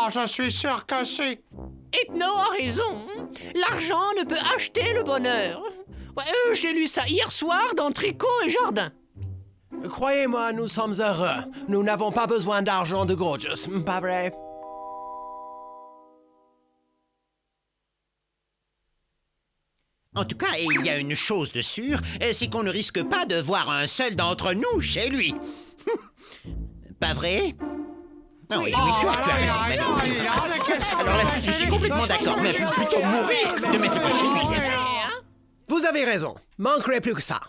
S4: Je suis sûr que si.
S1: Ethno a raison. L'argent ne peut acheter le bonheur. Ouais, j'ai lu ça hier soir dans Tricot et Jardin.
S3: Croyez-moi, nous sommes heureux. Nous n'avons pas besoin d'argent de Gorgius, pas vrai?
S11: En tout cas, il y a une chose de sûre, c'est qu'on ne risque pas de voir un seul d'entre nous chez lui. Pas vrai? Ah oui, tu as raison. Alors là, je suis complètement d'accord, mais plutôt mourir que de mettre pas chez lui.
S3: Vous avez raison. Manquerait plus que ça.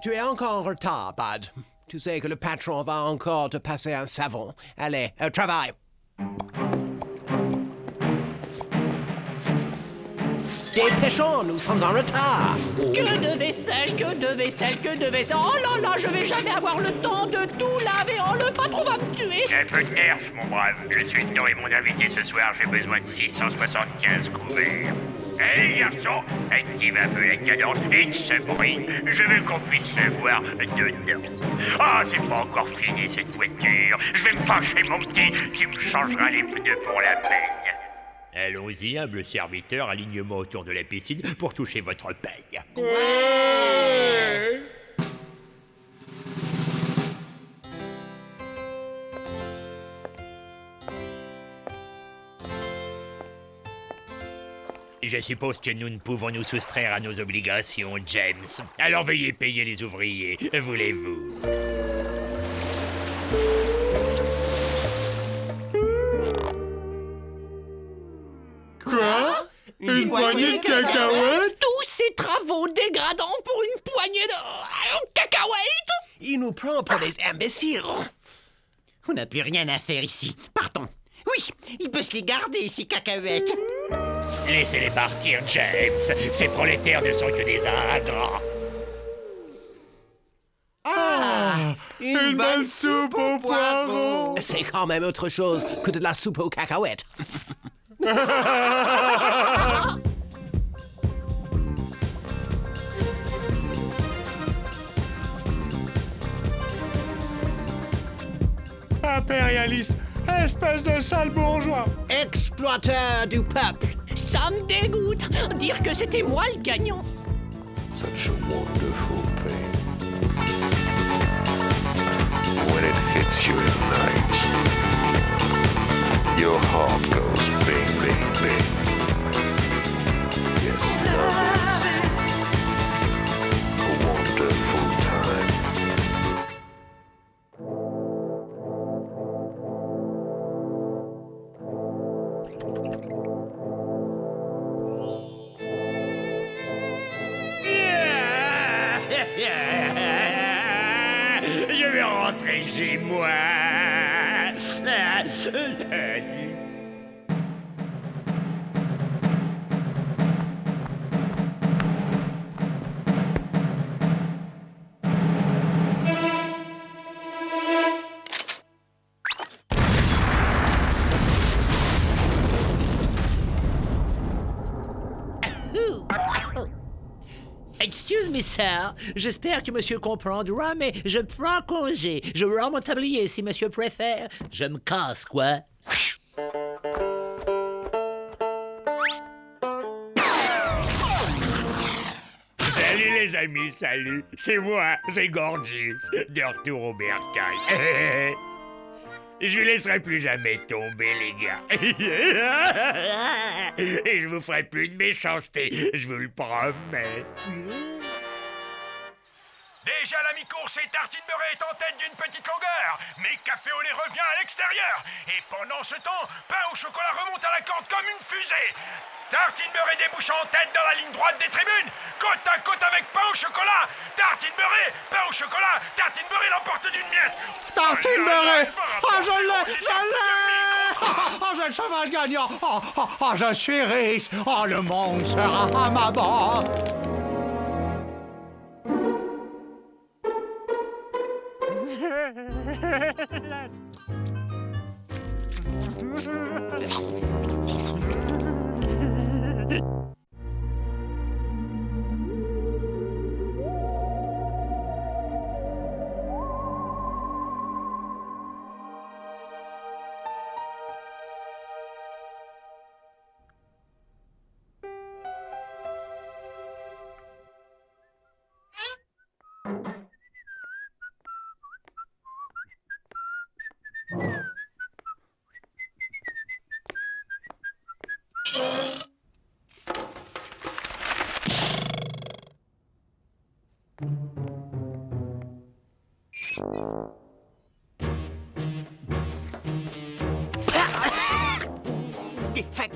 S3: Tu es encore en retard, Bud. Tu sais que le patron va encore te passer un savon. Allez, au travail. Dépêchons, nous sommes en retard.
S1: Que de vaisselle, que de vaisselle, que de vaisselle. Oh là là, je vais jamais avoir le temps de tout laver. Oh, le patron va me tuer.
S2: Un peu de nerf, mon brave. Je suis Noé, mon invité ce soir. J'ai besoin de 675 couverts. Hé, garçon, active un peu la cadence et de ce bruit. Je veux qu'on puisse se voir dedans. Ah, c'est pas encore fini cette voiture. Je vais me fâcher, mon petit. Tu me changeras les pneus pour la peine. Allons-y, humble serviteur, alignement autour de la piscine pour toucher votre paye. Ouais. Je suppose que nous ne pouvons nous soustraire à nos obligations, James. Alors veuillez payer les ouvriers, voulez-vous?
S8: Quoi? Une poignée de cacahuètes?
S1: Tous ces travaux dégradants pour une poignée de cacahuètes?
S3: Il nous prend pour des imbéciles.
S11: On n'a plus rien à faire ici. Partons. Oui, il peut se les garder, ces cacahuètes.
S2: Laissez-les partir, James. Ces prolétaires ne sont que des ingrats.
S5: Ah, une bonne soupe aux poireaux.
S3: C'est quand même autre chose que de la soupe aux cacahuètes.
S8: Impérialiste, espèce de sale bourgeois.
S3: Exploiteur du peuple.
S1: Ça me dégoûte. Dire que c'était moi le gagnant.
S12: Such a wonderful thing. When it hits you at night, your heart goes bing, bing, bing. Yes, love is a wonderful time.
S2: Je vais rentrer chez moi.
S11: Excuse me, sir. J'espère que monsieur comprendra, mais je prends congé. Je rends mon tablier si monsieur préfère. Je me casse, quoi.
S2: Salut les amis, salut. C'est moi, c'est Gorgeous, de retour au bercail. Je vous laisserai plus jamais tomber, les gars. Et je vous ferai plus de méchanceté, je vous le promets. Déjà la mi-course et Tartine Beurré est en tête d'une petite longueur. Mais Café au lait revient à l'extérieur. Et pendant ce temps, Pain au chocolat remonte à la corde comme une fusée. Tartine Beurré débouche en tête dans la ligne droite des tribunes. Côte à côte avec Pain au chocolat. Tartine Beurré, Pain au chocolat. Tartine Beurré l'emporte d'une miette.
S5: Tartine Beurré. Oh, je l'ai. Oh, j'ai le cheval gagnant. Oh, je suis riche. Oh, le monde sera à ma bord.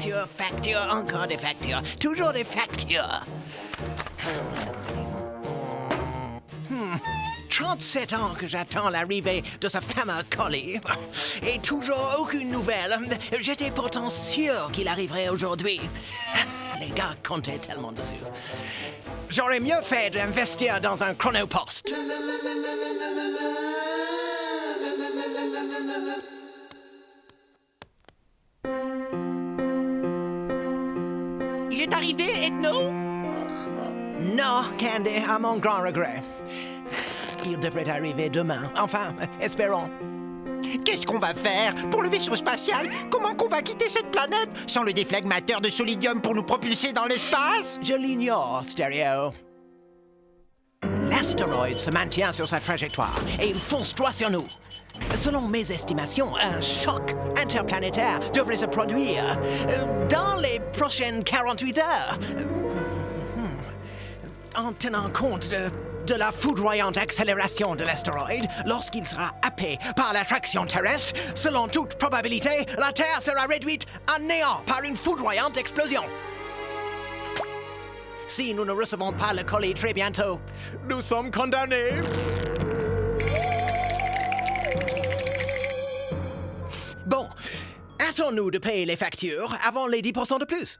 S3: factures, factures, encore des factures, toujours des factures. 37 ans que j'attends l'arrivée de ce fameux colis. Et toujours aucune nouvelle. J'étais pourtant sûr qu'il arriverait aujourd'hui. Les gars comptaient tellement dessus. J'aurais mieux fait d'investir dans un chronopost.
S1: Il est arrivé, Ethno?
S3: Non, Candy, à mon grand regret. Il devrait arriver demain. Enfin, espérons.
S11: Qu'est-ce qu'on va faire pour le vaisseau spatial? Comment qu'on va quitter cette planète sans le déflegmateur de solidium pour nous propulser dans l'espace?
S3: Je l'ignore, Stereo. L'astéroïde se maintient sur sa trajectoire et il fonce droit sur nous. Selon mes estimations, un choc interplanétaire devrait se produire dans les prochaines 48 heures. En tenant compte de la foudroyante accélération de l'astéroïde, lorsqu'il sera happé par l'attraction terrestre, selon toute probabilité, la Terre sera réduite à néant par une foudroyante explosion. Si nous ne recevons pas le colis très bientôt, nous sommes condamnés. Bon, hâtons-nous de payer les factures avant les 10% de plus.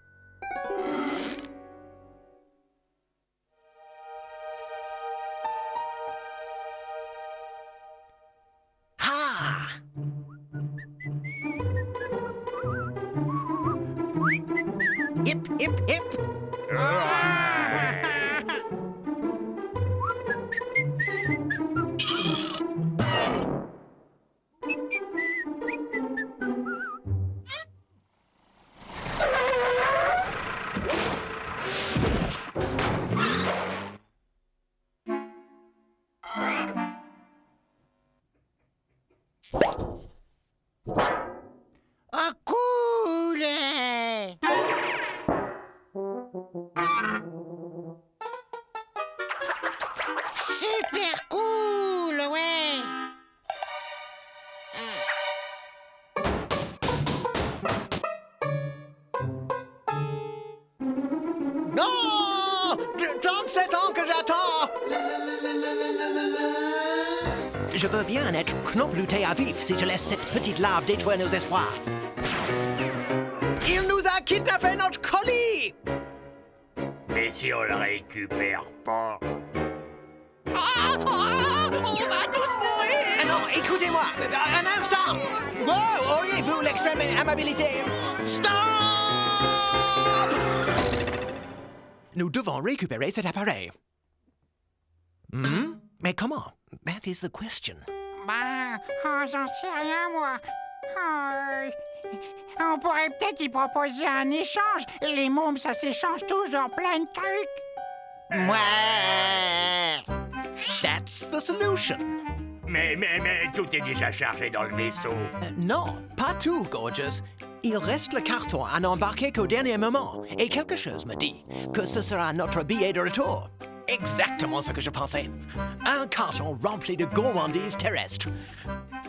S3: Hip, hip, hip.
S11: Oh, cool! Super cool, ouais!
S3: Non! 37 ans que j'attends! Je veux bien être knobluté à vif si je laisse cette petite lave détruire nos espoirs. Il nous a kidnappé notre colis!
S2: Mais si on le récupère pas...
S1: On va tous mourir!
S3: Ah non, écoutez-moi, un instant! Wow, auriez-vous l'extrême amabilité? Stop! Nous devons récupérer cet appareil. Mais comment? That is the question.
S4: J'en sais rien, moi. On pourrait peut-être y proposer un échange. Les mômes, ça s'échange toujours plein de trucs.
S11: Ouais!
S3: That's the solution.
S2: Mais tout est déjà chargé dans le vaisseau.
S3: Non, pas tout, Gorgeous. Il reste le carton à n'embarquer qu'au dernier moment. Et quelque chose me dit que ce sera notre billet de retour. Exactement ce que je pensais. Un carton rempli de gourmandises terrestres.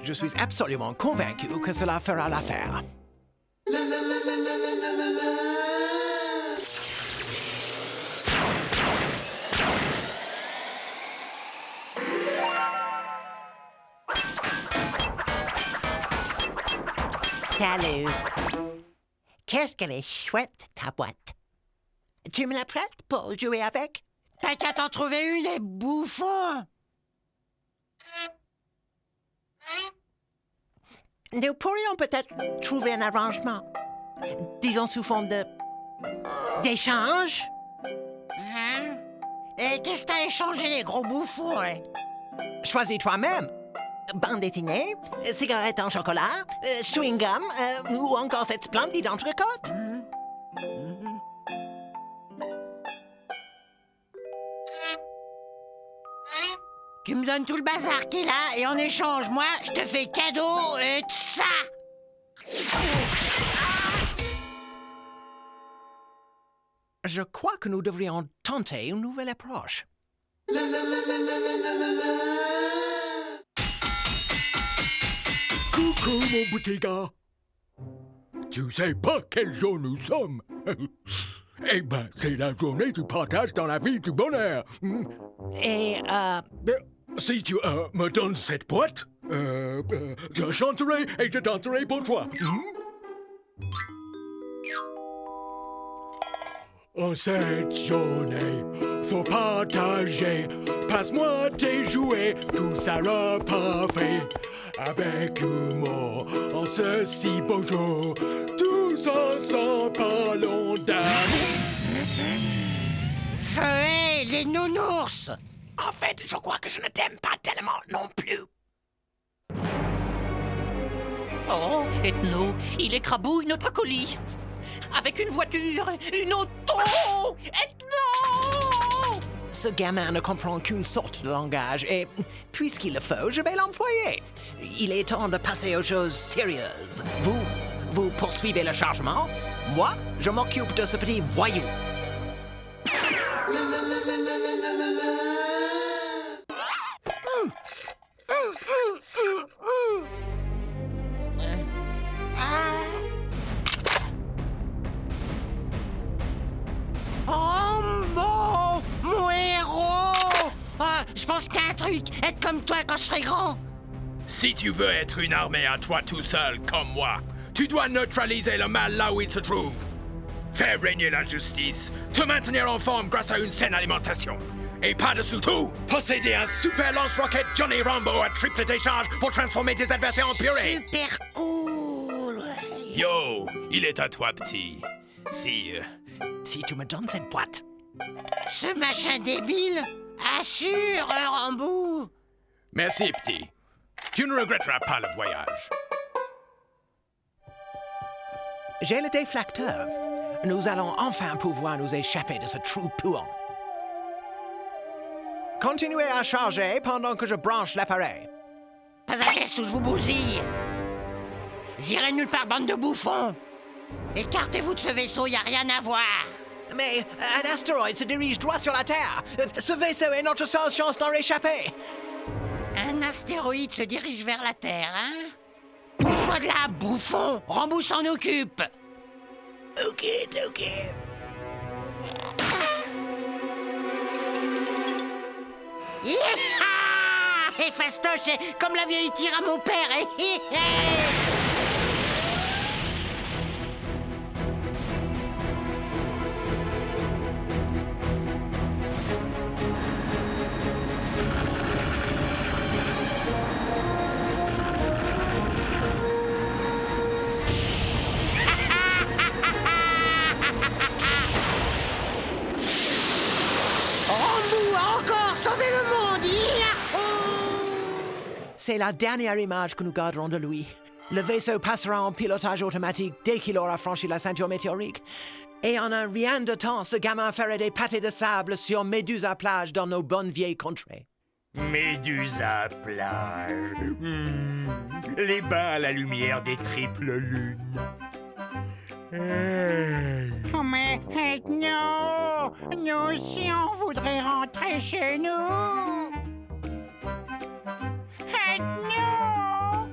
S3: Je suis absolument convaincu que cela fera l'affaire.
S11: Salut! Qu'est-ce qu'elle est chouette, ta boîte! Tu me la prêtes pour jouer avec? T'as qu'à t'en trouver une, les bouffons! Nous pourrions peut-être trouver un arrangement. Disons sous forme d'échange. Hein? Et qu'est-ce que t'as échangé, les gros bouffons? Hein?
S3: Choisis toi-même.
S11: Bande dessinée, cigarette en chocolat, chewing-gum, ou encore cette splendide entrecôte. Tu me donnes tout le bazar qu'il a et en échange, moi, je te fais cadeau et tout ça.
S3: Je crois que nous devrions tenter une nouvelle approche. Coucou, mon petit gars.
S13: Tu sais pas quel jour nous sommes? Eh ben, c'est la journée du partage dans la vie du bonheur.
S11: Et,
S13: Si tu me donnes cette boîte, je chanterai et je danserai pour toi. En cette journée, faut partager. Passe-moi tes jouets, tout ça parfait. Avec humour, en ce si beau jour, tous ensemble parlons d'amour.
S11: Je hais les nounours!
S1: En fait, je crois que je ne t'aime pas tellement non plus. Oh, Ethno, il écrabouille notre colis. Avec une voiture, une auto! Ethno!
S3: Ce gamin ne comprend qu'une sorte de langage et, puisqu'il le faut, je vais l'employer. Il est temps de passer aux choses sérieuses. Vous poursuivez le chargement. Moi, je m'occupe de ce petit voyou.
S11: Oh bon, mon héros! Ah, je pense qu'à un truc, être comme toi quand je serai grand.
S14: Si tu veux être une armée à toi tout seul, comme moi, tu dois neutraliser le mal là où il se trouve. Faire régner la justice, te maintenir en forme grâce à une saine alimentation. Et par-dessous tout, posséder un super lance-roquette Johnny Rambo à triple décharge pour transformer tes adversaires en purée.
S11: Super cool!
S14: Yo, il est à toi, petit.
S3: Si tu me donnes cette boîte.
S11: Ce machin débile assure Rambo.
S14: Merci, petit. Tu ne regretteras pas le voyage.
S3: J'ai le déflecteur. Nous allons enfin pouvoir nous échapper de ce trou puant. Continuez à charger pendant que je branche l'appareil.
S11: Pas un geste où je vous bousille. J'irai nulle part, bande de bouffons. Écartez-vous de ce vaisseau, y a rien à voir.
S3: Mais un astéroïde se dirige droit sur la Terre. Ce vaisseau est notre seule chance d'en réchapper.
S11: Un astéroïde se dirige vers la Terre, hein? Pousse-toi de là, bouffon. Rambo s'en occupe.
S1: Ok.
S11: Et fastoche, comme la vieille tire à mon père. Rambo a encore sauvé le monde.
S3: C'est la dernière image que nous garderons de lui. Le vaisseau passera en pilotage automatique dès qu'il aura franchi la ceinture météorique. Et en un rien de temps, ce gamin ferait des pâtés de sable sur Médusa plage dans nos bonnes vieilles contrées.
S2: Médusa plage. Les bains à la lumière des triples lunes.
S4: Oh, mais non! Nous aussi, on voudrait rentrer chez nous! Non!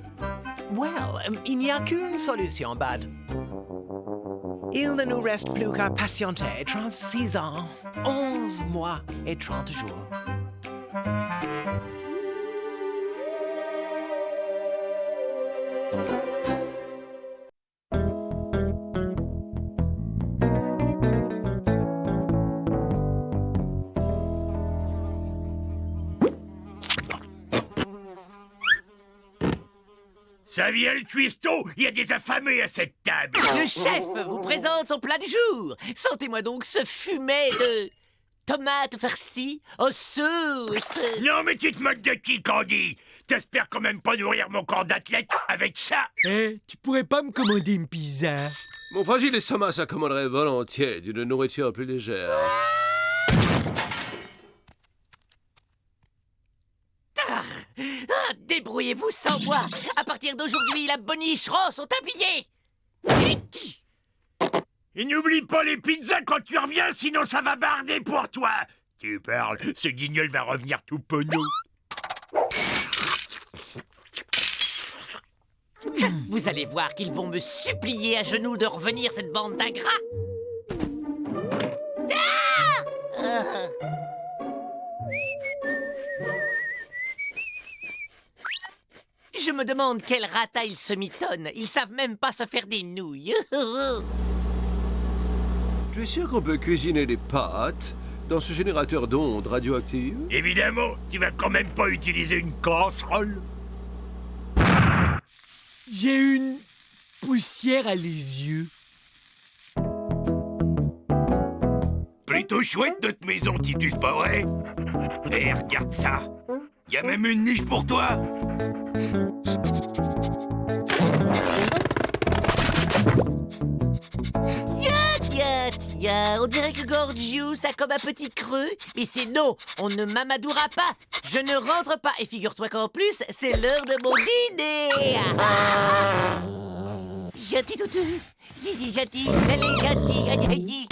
S3: Well, il n'y a qu'une solution, Bud. Il ne nous reste plus qu'à patienter 36 ans, 11 mois et 30 jours.
S2: Ça vient le cuistot, il y a des affamés à cette table.
S15: Le chef vous présente son plat du jour. Sentez-moi donc ce fumet de tomates farcies aux sauces.
S2: Non mais tu te moques de qui, Candy? T'espères quand même pas nourrir mon corps d'athlète avec ça?
S16: Tu pourrais pas me commander une pizza?
S10: Mon fragile estomac s'accommoderait volontiers d'une nourriture plus légère.
S15: Débrouillez-vous sans moi. À partir d'aujourd'hui, la boniche rose sont habillés.
S2: Et n'oublie pas les pizzas quand tu reviens, sinon ça va barder pour toi. Tu parles, ce guignol va revenir tout penaud.
S15: Vous allez voir qu'ils vont me supplier à genoux de revenir, cette bande d'ingrats. Ah! Je me demande quel rata ils se mitonnent. Ils savent même pas se faire des nouilles.
S10: Tu es sûr qu'on peut cuisiner des pâtes dans ce générateur d'ondes radioactives?
S2: Évidemment, tu vas quand même pas utiliser une casserole.
S16: J'ai une poussière à les yeux.
S2: Plutôt chouette notre maison, Titus, pas vrai? Eh, regarde ça. Y a même une niche pour toi.
S15: Tiens, on dirait que Gorgius a comme un petit creux. Mais c'est non, on ne m'amadoura pas. Je ne rentre pas. Et figure-toi qu'en plus, c'est l'heure de mon dîner. Gentil toutou. Si, gentil. Elle est gentille.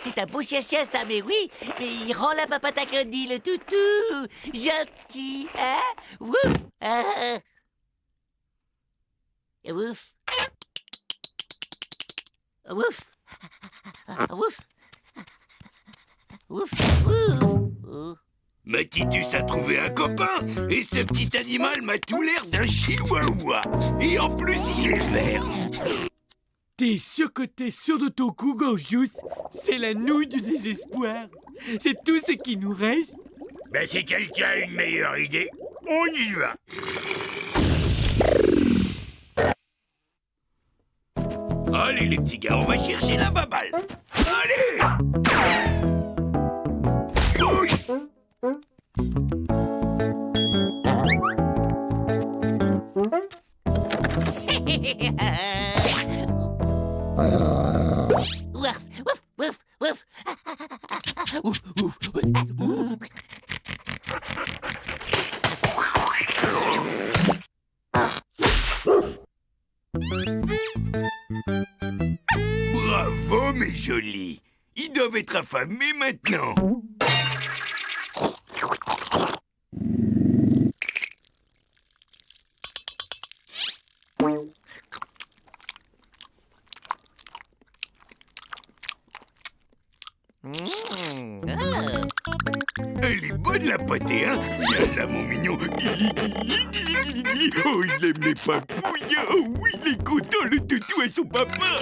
S15: C'est un beau chien ça, mais oui. Mais il rend la papata candy, le toutou. Gentil, hein? Wouf. Wouf. Wouf. Wouf. Wouf. Wouf.
S2: Mais Titus a trouvé un copain. Et ce petit animal m'a tout l'air d'un chihuahua. Et en plus, il est vert.
S16: T'es sûr de ton coup, Gorgius? C'est la nouille du désespoir. C'est tout ce qui nous reste.
S2: Ben, si quelqu'un a une meilleure idée, on y va. Allez, les petits gars, on va chercher la baballe. Allez! Oui.
S15: Ouf, ouf, ouf.
S2: Bravo, mes jolis. Ils doivent être affamés maintenant. Elle est bonne, la pâtée, hein? Viens là, mon mignon. Oh, il aime les papouilles. Oh oui, il est content, le toutou et son papa.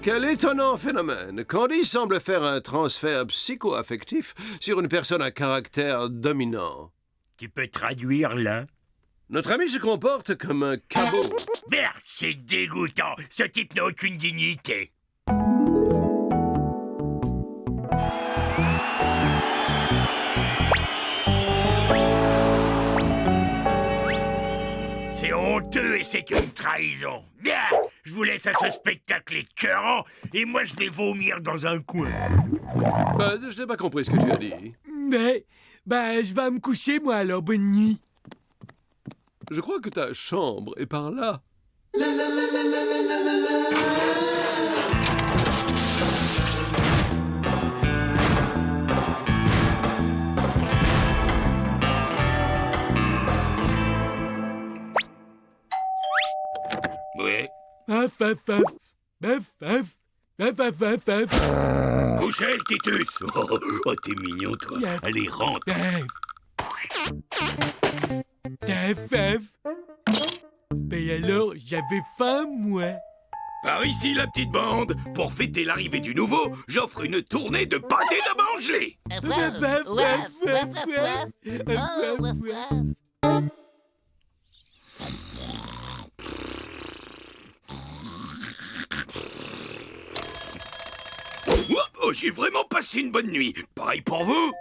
S10: Quel étonnant phénomène. Candy semble faire un transfert psycho-affectif sur une personne à caractère dominant.
S2: Tu peux traduire, là?
S10: Notre ami se comporte comme un cabot.
S2: Merde, c'est dégoûtant. Ce type n'a aucune dignité. C'est honteux et c'est une trahison. Bien, je vous laisse à ce spectacle écœurant et moi je vais vomir dans un coin.
S10: Je n'ai pas compris ce que tu as dit.
S16: Mais, je vais me coucher, moi, alors, bonne nuit.
S10: Je crois que ta chambre est par là.
S2: Ouais. Couchez, Titus. Oh, t'es mignon, toi. Allez, rentre.
S16: Ben alors, j'avais faim, moi.
S2: Par ici, la petite bande. Pour fêter l'arrivée du nouveau, j'offre une tournée de pâté d'abord gelé. Oh, j'ai vraiment passé une bonne nuit. Pareil pour vous.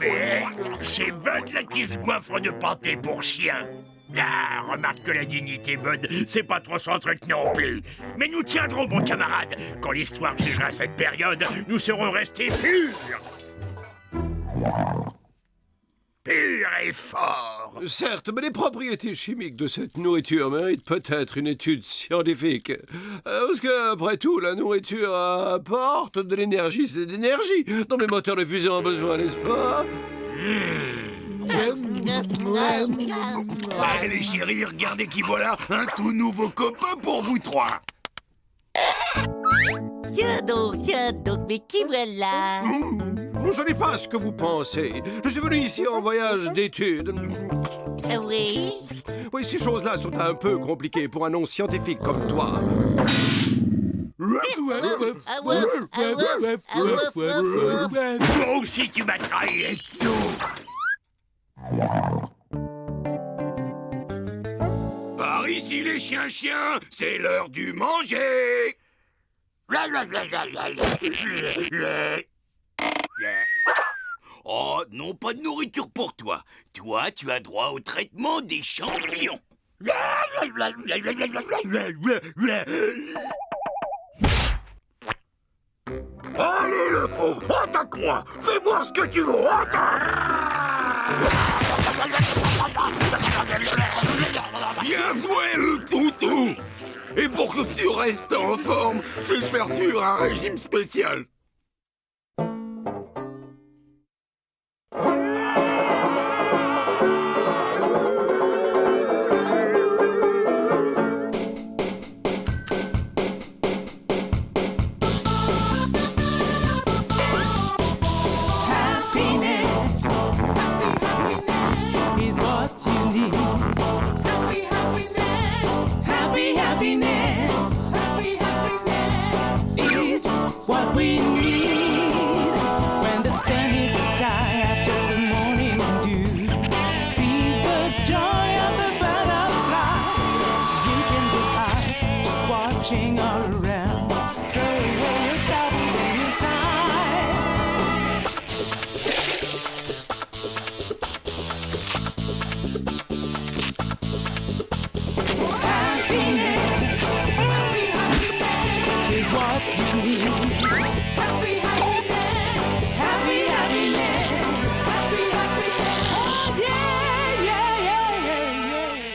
S2: Mais c'est Bud là qui se goinfre de pâté pour chien. Ah, remarque que la dignité, Bud, c'est pas trop son truc non plus. Mais nous tiendrons, mon camarade. Quand l'histoire jugera cette période, nous serons restés purs. Pur et fort.
S10: Certes, mais les propriétés chimiques de cette nourriture méritent peut-être une étude scientifique. Parce que, après tout, la nourriture apporte de l'énergie, c'est de l'énergie dont les moteurs de fusion ont besoin, n'est-ce pas?
S17: Allez, chérie, regardez qui voilà, un tout nouveau copain pour vous trois.
S15: Tiens donc, mais qui voilà?
S10: Ce n'est pas ce que vous pensez. Je suis venu ici en voyage d'études.
S15: Oui?
S10: Oui, ces choses-là sont un peu compliquées pour un nom scientifique comme toi.
S2: Moi aussi, tu m'as trahi,
S17: Par ici, les chiens, c'est l'heure du manger. Oh, non, pas de nourriture pour toi. Toi, tu as droit au traitement des champignons.
S2: Allez, le faux, attaque-moi. Fais voir ce que tu veux.
S17: Bien joué, le toutou. Et pour que tu restes en forme, je vais te faire suivre un régime spécial.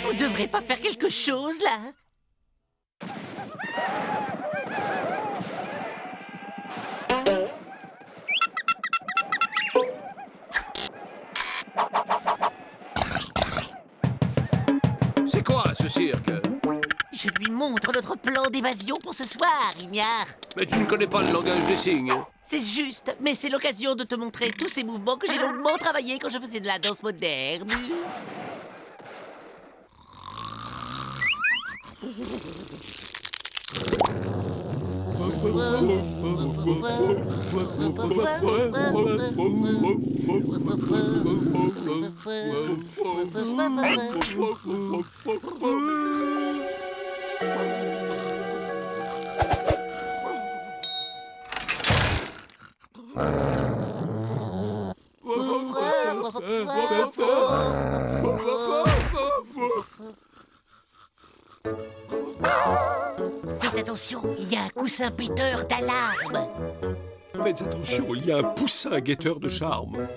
S15: On devrait pas faire quelque chose, là?
S10: C'est quoi, ce cirque?
S15: Je lui montre notre plan d'évasion pour ce soir, Ignare.
S10: Mais tu ne connais pas le langage des signes.
S15: C'est juste, mais c'est l'occasion de te montrer tous ces mouvements que j'ai longuement travaillés quand je faisais de la danse moderne. Faites attention, il y a un coussin péteur d'alarme.
S10: Faites attention, il y a un poussin guetteur de charme.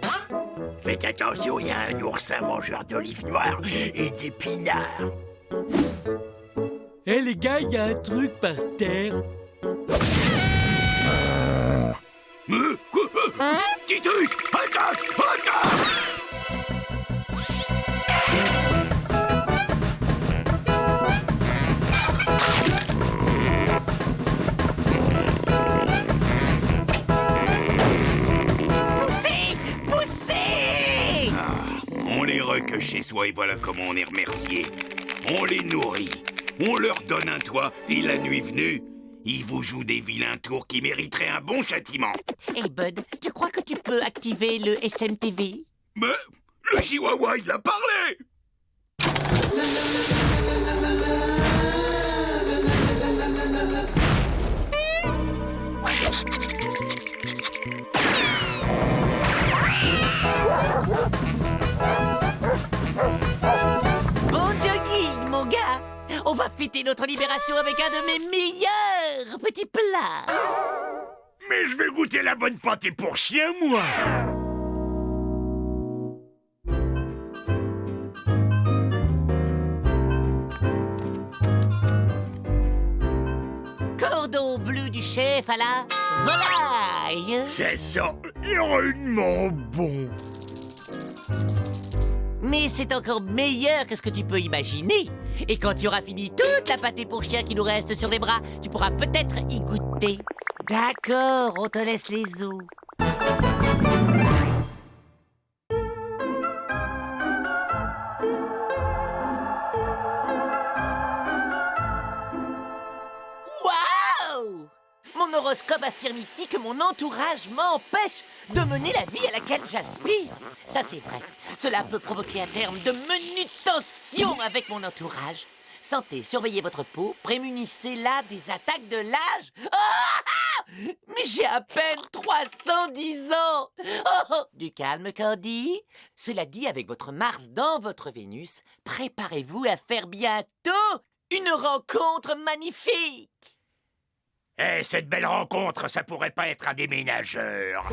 S2: Faites attention, il y a un oursin mangeur d'olives noires et d'épinards.
S16: Hé les gars, il y a un truc par terre.
S17: Titus, attaque!
S15: Poussez!
S17: On les recueille chez soi et voilà comment on est remercié. On les nourrit, on leur donne un toit et la nuit venue, ils vous jouent des vilains tours qui mériteraient un bon châtiment.
S15: Hey Bud, tu crois que tu peux activer le SMTV?
S17: Mais le chihuahua, il a parlé!
S15: Bon Dieu, On va fêter notre libération avec un de mes meilleurs petits plats.
S2: Mais je vais goûter la bonne pâté pour chien, moi.
S15: Cordon bleu du chef à la volaille.
S2: C'est ça, rudement bon.
S15: Mais c'est encore meilleur que ce que tu peux imaginer. Et quand tu auras fini toute la pâtée pour chien qui nous reste sur les bras, tu pourras peut-être y goûter. D'accord, on te laisse les os. Waouh! Mon horoscope affirme ici que mon entourage m'empêche de mener la vie à laquelle j'aspire. Ça, c'est vrai. Cela peut provoquer à terme de manutentions avec mon entourage. Santé, surveillez votre peau, prémunissez-la des attaques de l'âge. Ah! Mais j'ai à peine 310 ans. Oh, du calme, Candy. Cela dit, avec votre Mars dans votre Vénus, préparez-vous à faire bientôt une rencontre magnifique.
S2: Eh, cette belle rencontre, ça pourrait pas être un déménageur.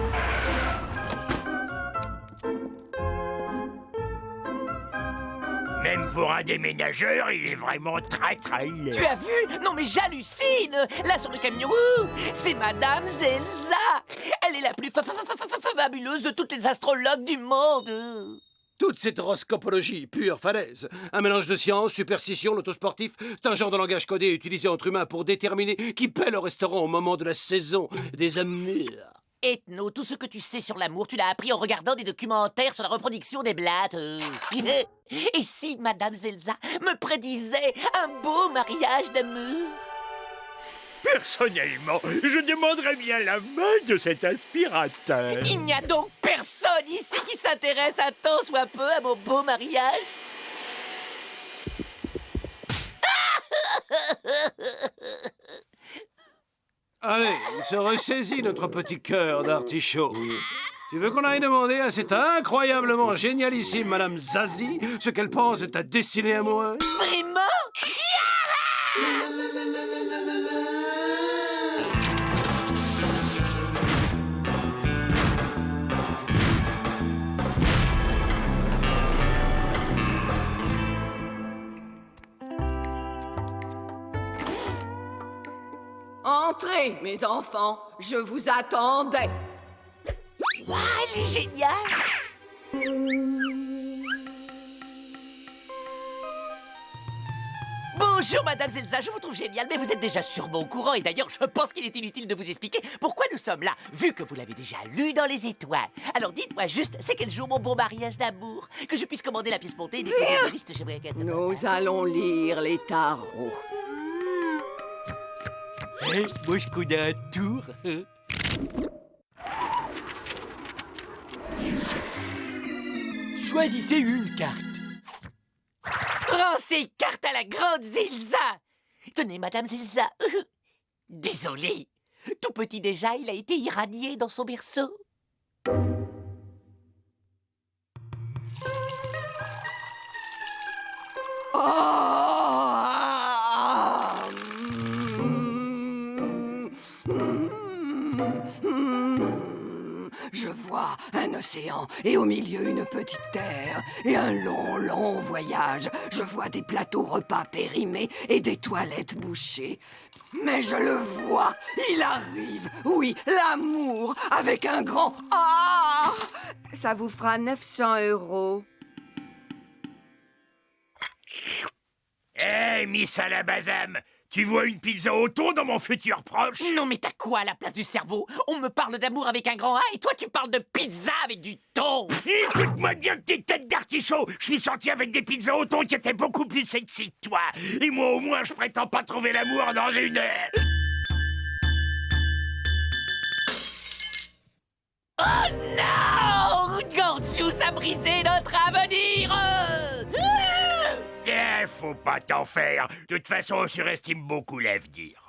S2: Même pour un déménageur, il est vraiment très laid.
S15: Tu as vu? Non mais j'hallucine. Là sur le camion, c'est Madame Zelza. Elle est la plus fabuleuse de toutes les astrologues du monde.
S10: Toute cette horoscopologie, pure falaise. Un mélange de science, superstition, l'autosportif, c'est un genre de langage codé utilisé entre humains pour déterminer qui paie le restaurant au moment de la saison des amours.
S15: Ethno, tout ce que tu sais sur l'amour, tu l'as appris en regardant des documentaires sur la reproduction des blattes. Et si Madame Zelza me prédisait un beau mariage d'amour?
S2: Personnellement, je demanderais bien la main de cet aspirateur.
S15: Il n'y a donc personne ici qui s'intéresse un tant soit peu à mon beau mariage?
S10: Allez, il se ressaisit notre petit cœur d'artichaut. Tu veux qu'on aille demander à cette incroyablement génialissime Madame Zazie ce qu'elle pense de ta destinée amoureuse?
S15: Vraiment?
S18: Entrez, mes enfants, je vous attendais.
S15: Waouh, elle est géniale! Bonjour, Madame Zelza, je vous trouve géniale, mais vous êtes déjà sûrement au courant, et d'ailleurs, je pense qu'il est inutile de vous expliquer pourquoi nous sommes là, vu que vous l'avez déjà lu dans les étoiles. Alors dites-moi juste, c'est quel jour mon beau mariage d'amour? Que je puisse commander la pièce montée et déposer la liste, j'aimerais qu'elle...
S18: Nous allons lire les tarots.
S15: Moi, je connais un tour. Choisissez une carte. Rends ces cartes à la grande Zelza. Tenez, Madame Zelza. Désolé. Tout petit déjà, il a été irradié dans son berceau.
S18: Je vois un océan et au milieu une petite terre et un long, long voyage. Je vois des plateaux repas périmés et des toilettes bouchées. Mais je le vois, il arrive. Oui, l'amour avec un grand A. Ça vous fera 900 €.
S2: Hé, Miss Alabazam, tu vois une pizza au thon dans mon futur proche?
S15: Non, mais t'as quoi à la place du cerveau? On me parle d'amour avec un grand A et toi tu parles de pizza avec du thon.
S2: Écoute-moi bien, petite tête d'artichaut. Je suis sorti avec des pizzas au thon qui étaient beaucoup plus sexy que toi. Et moi, au moins, je prétends pas trouver l'amour dans une heure.
S15: Oh non! Gorgeous a brisé notre avenir!
S2: Faut pas t'en faire. De toute façon, on surestime beaucoup l'avenir.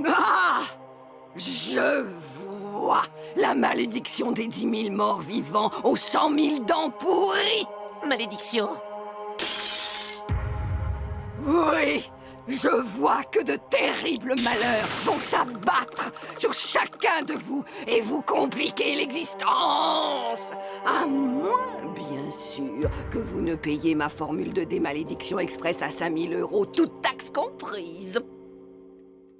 S18: Ah! Je vois la malédiction des 10 000 morts vivants aux 100 000 dents pourries.
S15: Malédiction?
S18: Oui, je vois que de terribles malheurs vont s'abattre sur chacun de vous et vous compliquer l'existence. À moins, bien sûr, que vous ne payiez ma formule de démalédiction express à 5000 €, toutes taxes comprises.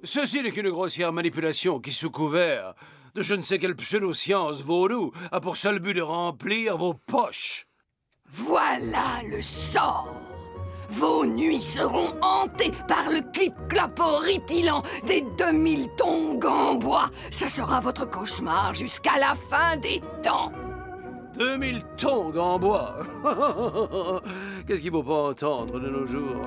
S10: Ceci n'est qu'une grossière manipulation qui, sous couvert de je ne sais quelle pseudo-science vaudou, a pour seul but de remplir vos poches.
S18: Voilà le sort. Vos nuits seront hantées par le clip-clop horripilant des 2000 tongs en bois. Ça sera votre cauchemar jusqu'à la fin des temps.
S10: 2000 tongs en bois. Qu'est-ce qu'il ne faut pas entendre de nos jours?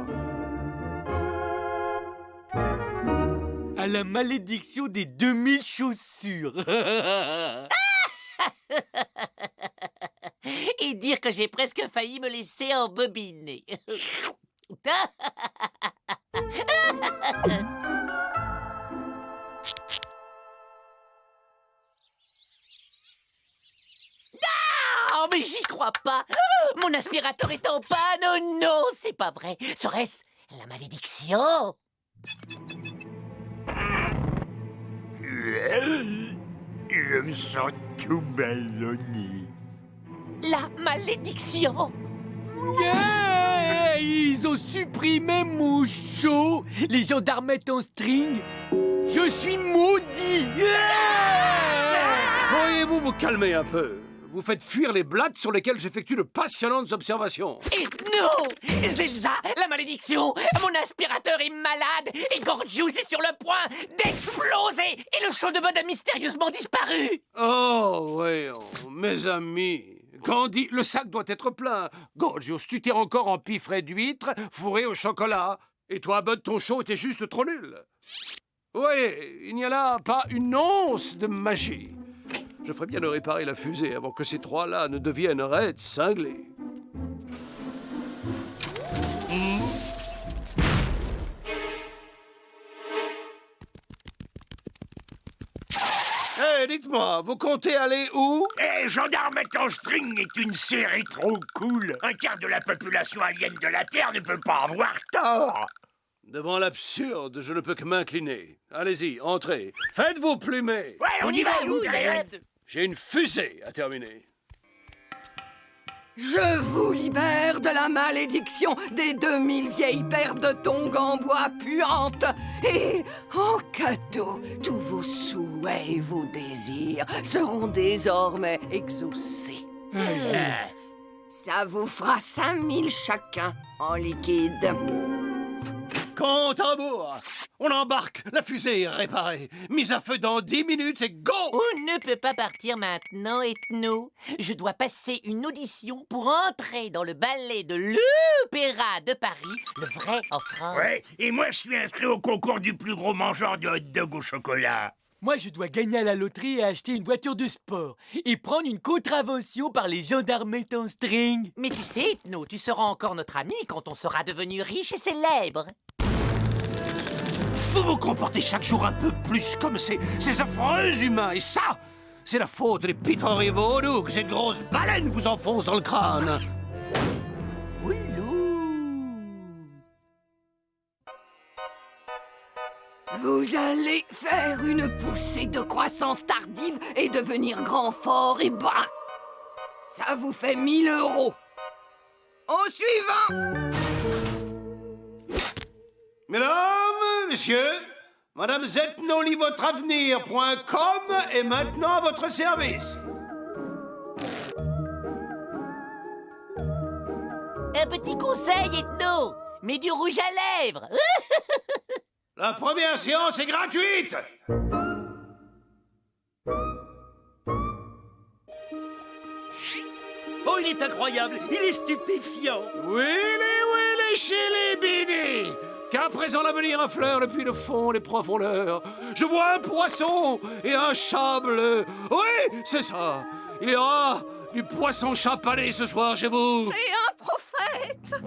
S16: À la malédiction des 2000 chaussures.
S15: Et dire que j'ai presque failli me laisser embobiner. Non, mais j'y crois pas. Mon aspirateur est en panne. Oh non, c'est pas vrai. Serait-ce la malédiction?
S2: Je me sens tout ballonné.
S15: La malédiction.
S16: Yeah, ils ont supprimé mon show. Les gendarmettes en string. Je suis maudit.
S10: Pourriez-vous vous calmer un peu? Vous faites fuir les blattes sur lesquelles j'effectue de passionnantes observations.
S15: Et non, Zelza, la malédiction. Mon aspirateur est malade et Gorgious est sur le point d'exploser. Et le show de mode a mystérieusement disparu.
S10: Oh, voyons, mes amis. Candy, le sac doit être plein. Gorgious, tu tires encore en piffret d'huître fourré au chocolat. Et toi, Bud, ton show était juste trop nul. Oui, il n'y a là pas une once de magie. Je ferais bien de réparer la fusée avant que ces trois-là ne deviennent raides cinglés. Hé, dites-moi, vous comptez aller où?
S2: Gendarmettes en string est une série trop cool. Un quart de la population alien de la Terre ne peut pas avoir tort.
S10: Devant l'absurde, je ne peux que m'incliner. Allez-y, entrez. Faites-vous plumer.
S2: Ouais, on y va, où,
S10: J'ai une fusée à terminer.
S18: Je vous libère de la malédiction des 2000 vieilles paires de tongs en bois puantes. Et en cadeau, tous vos souhaits et vos désirs seront désormais exaucés. Ça vous fera 5000 chacun en liquide.
S10: Compte à rebours. On embarque, la fusée est réparée. Mise à feu dans 10 minutes et go!
S15: On ne peut pas partir maintenant, Ethno. Je dois passer une audition pour entrer dans le ballet de l'Opéra de Paris, le vrai en France.
S2: Ouais, et moi je suis inscrit au concours du plus gros mangeur de hot dog au chocolat.
S16: Moi, je dois gagner à la loterie et acheter une voiture de sport. Et prendre une contravention par les gendarmettes en string.
S15: Mais tu sais, Ethno, tu seras encore notre ami quand on sera devenu riche et célèbre.
S10: Vous vous comportez chaque jour un peu plus comme ces affreux humains. Et ça, c'est la faute des pitreries vaudou que cette grosse baleine vous enfonce dans le crâne.
S18: Vous allez faire une poussée de croissance tardive et devenir grand, fort et bas. Ça vous fait 1000 €. Au suivant!
S10: Mesdames, messieurs, Madame Zetnolivotreavenir.com est maintenant à votre service.
S15: Un petit conseil, Ethno. Mets du rouge à lèvres.
S10: La première séance est gratuite.
S9: Oh, il est incroyable, il est stupéfiant.
S10: Willy, chez les Bini. Qu'à présent l'avenir affleure depuis le fond des profondeurs. Je vois un poisson et un chat bleu. Oui, c'est ça. Il y aura du poisson chapané ce soir chez vous.
S18: C'est un prophète.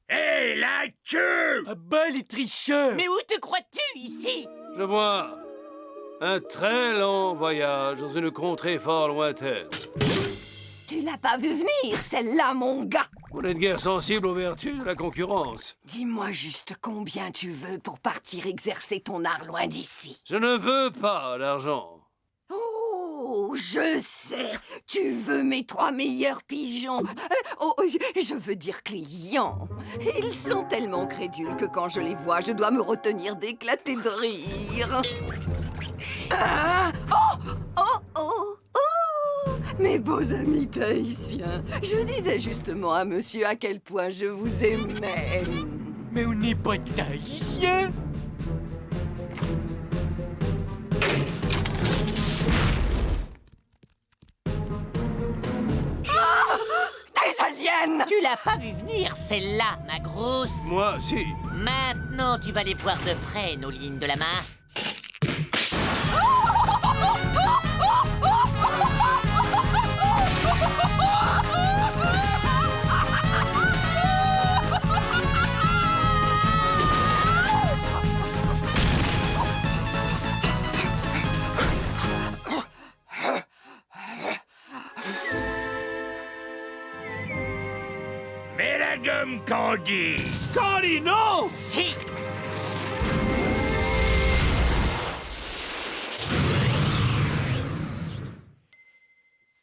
S2: Hé, la queue!
S16: Ah bah, les tricheurs!
S15: Mais où te crois-tu, ici?
S10: Je vois un très long voyage dans une contrée fort lointaine.
S18: Tu l'as pas vu venir, celle-là, mon gars.
S10: Vous n'êtes guère sensible aux vertus de la concurrence.
S18: Dis-moi juste combien tu veux pour partir exercer ton art loin d'ici.
S10: Je ne veux pas d'argent.
S18: Oh, je sais. Tu veux mes 3 meilleurs pigeons. Je veux dire clients. Ils sont tellement crédules que quand je les vois, je dois me retenir d'éclater de rire. Ah, mes beaux amis tahitiens, je disais justement à monsieur à quel point je vous aimais.
S16: Mais on n'est pas tahitiens.
S18: Des aliens!
S15: Tu l'as pas vu venir, celle-là, ma grosse.
S10: Moi, si.
S15: Maintenant, tu vas les voir de près, nos lignes de la main.
S2: Mais la gomme Candy!
S10: Candy, non!
S15: Si!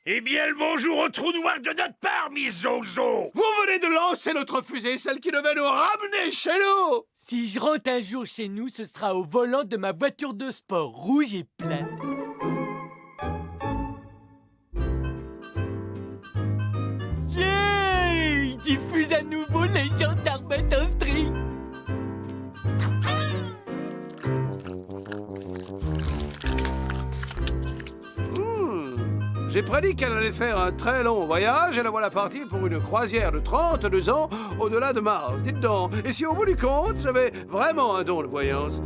S2: Eh bien, le bonjour au trou noir de notre part, Miss Zozo!
S10: Vous venez de lancer notre fusée, celle qui devait nous ramener chez nous!
S16: Si je rentre un jour chez nous, ce sera au volant de ma voiture de sport rouge et plate. Yeah! Il diffuse à nouveau les gendarmes en string.
S10: J'ai prédit qu'elle allait faire un très long voyage et la voilà partie pour une croisière de 32 ans au-delà de Mars. Dites donc, et si au bout du compte, j'avais vraiment un don de voyance?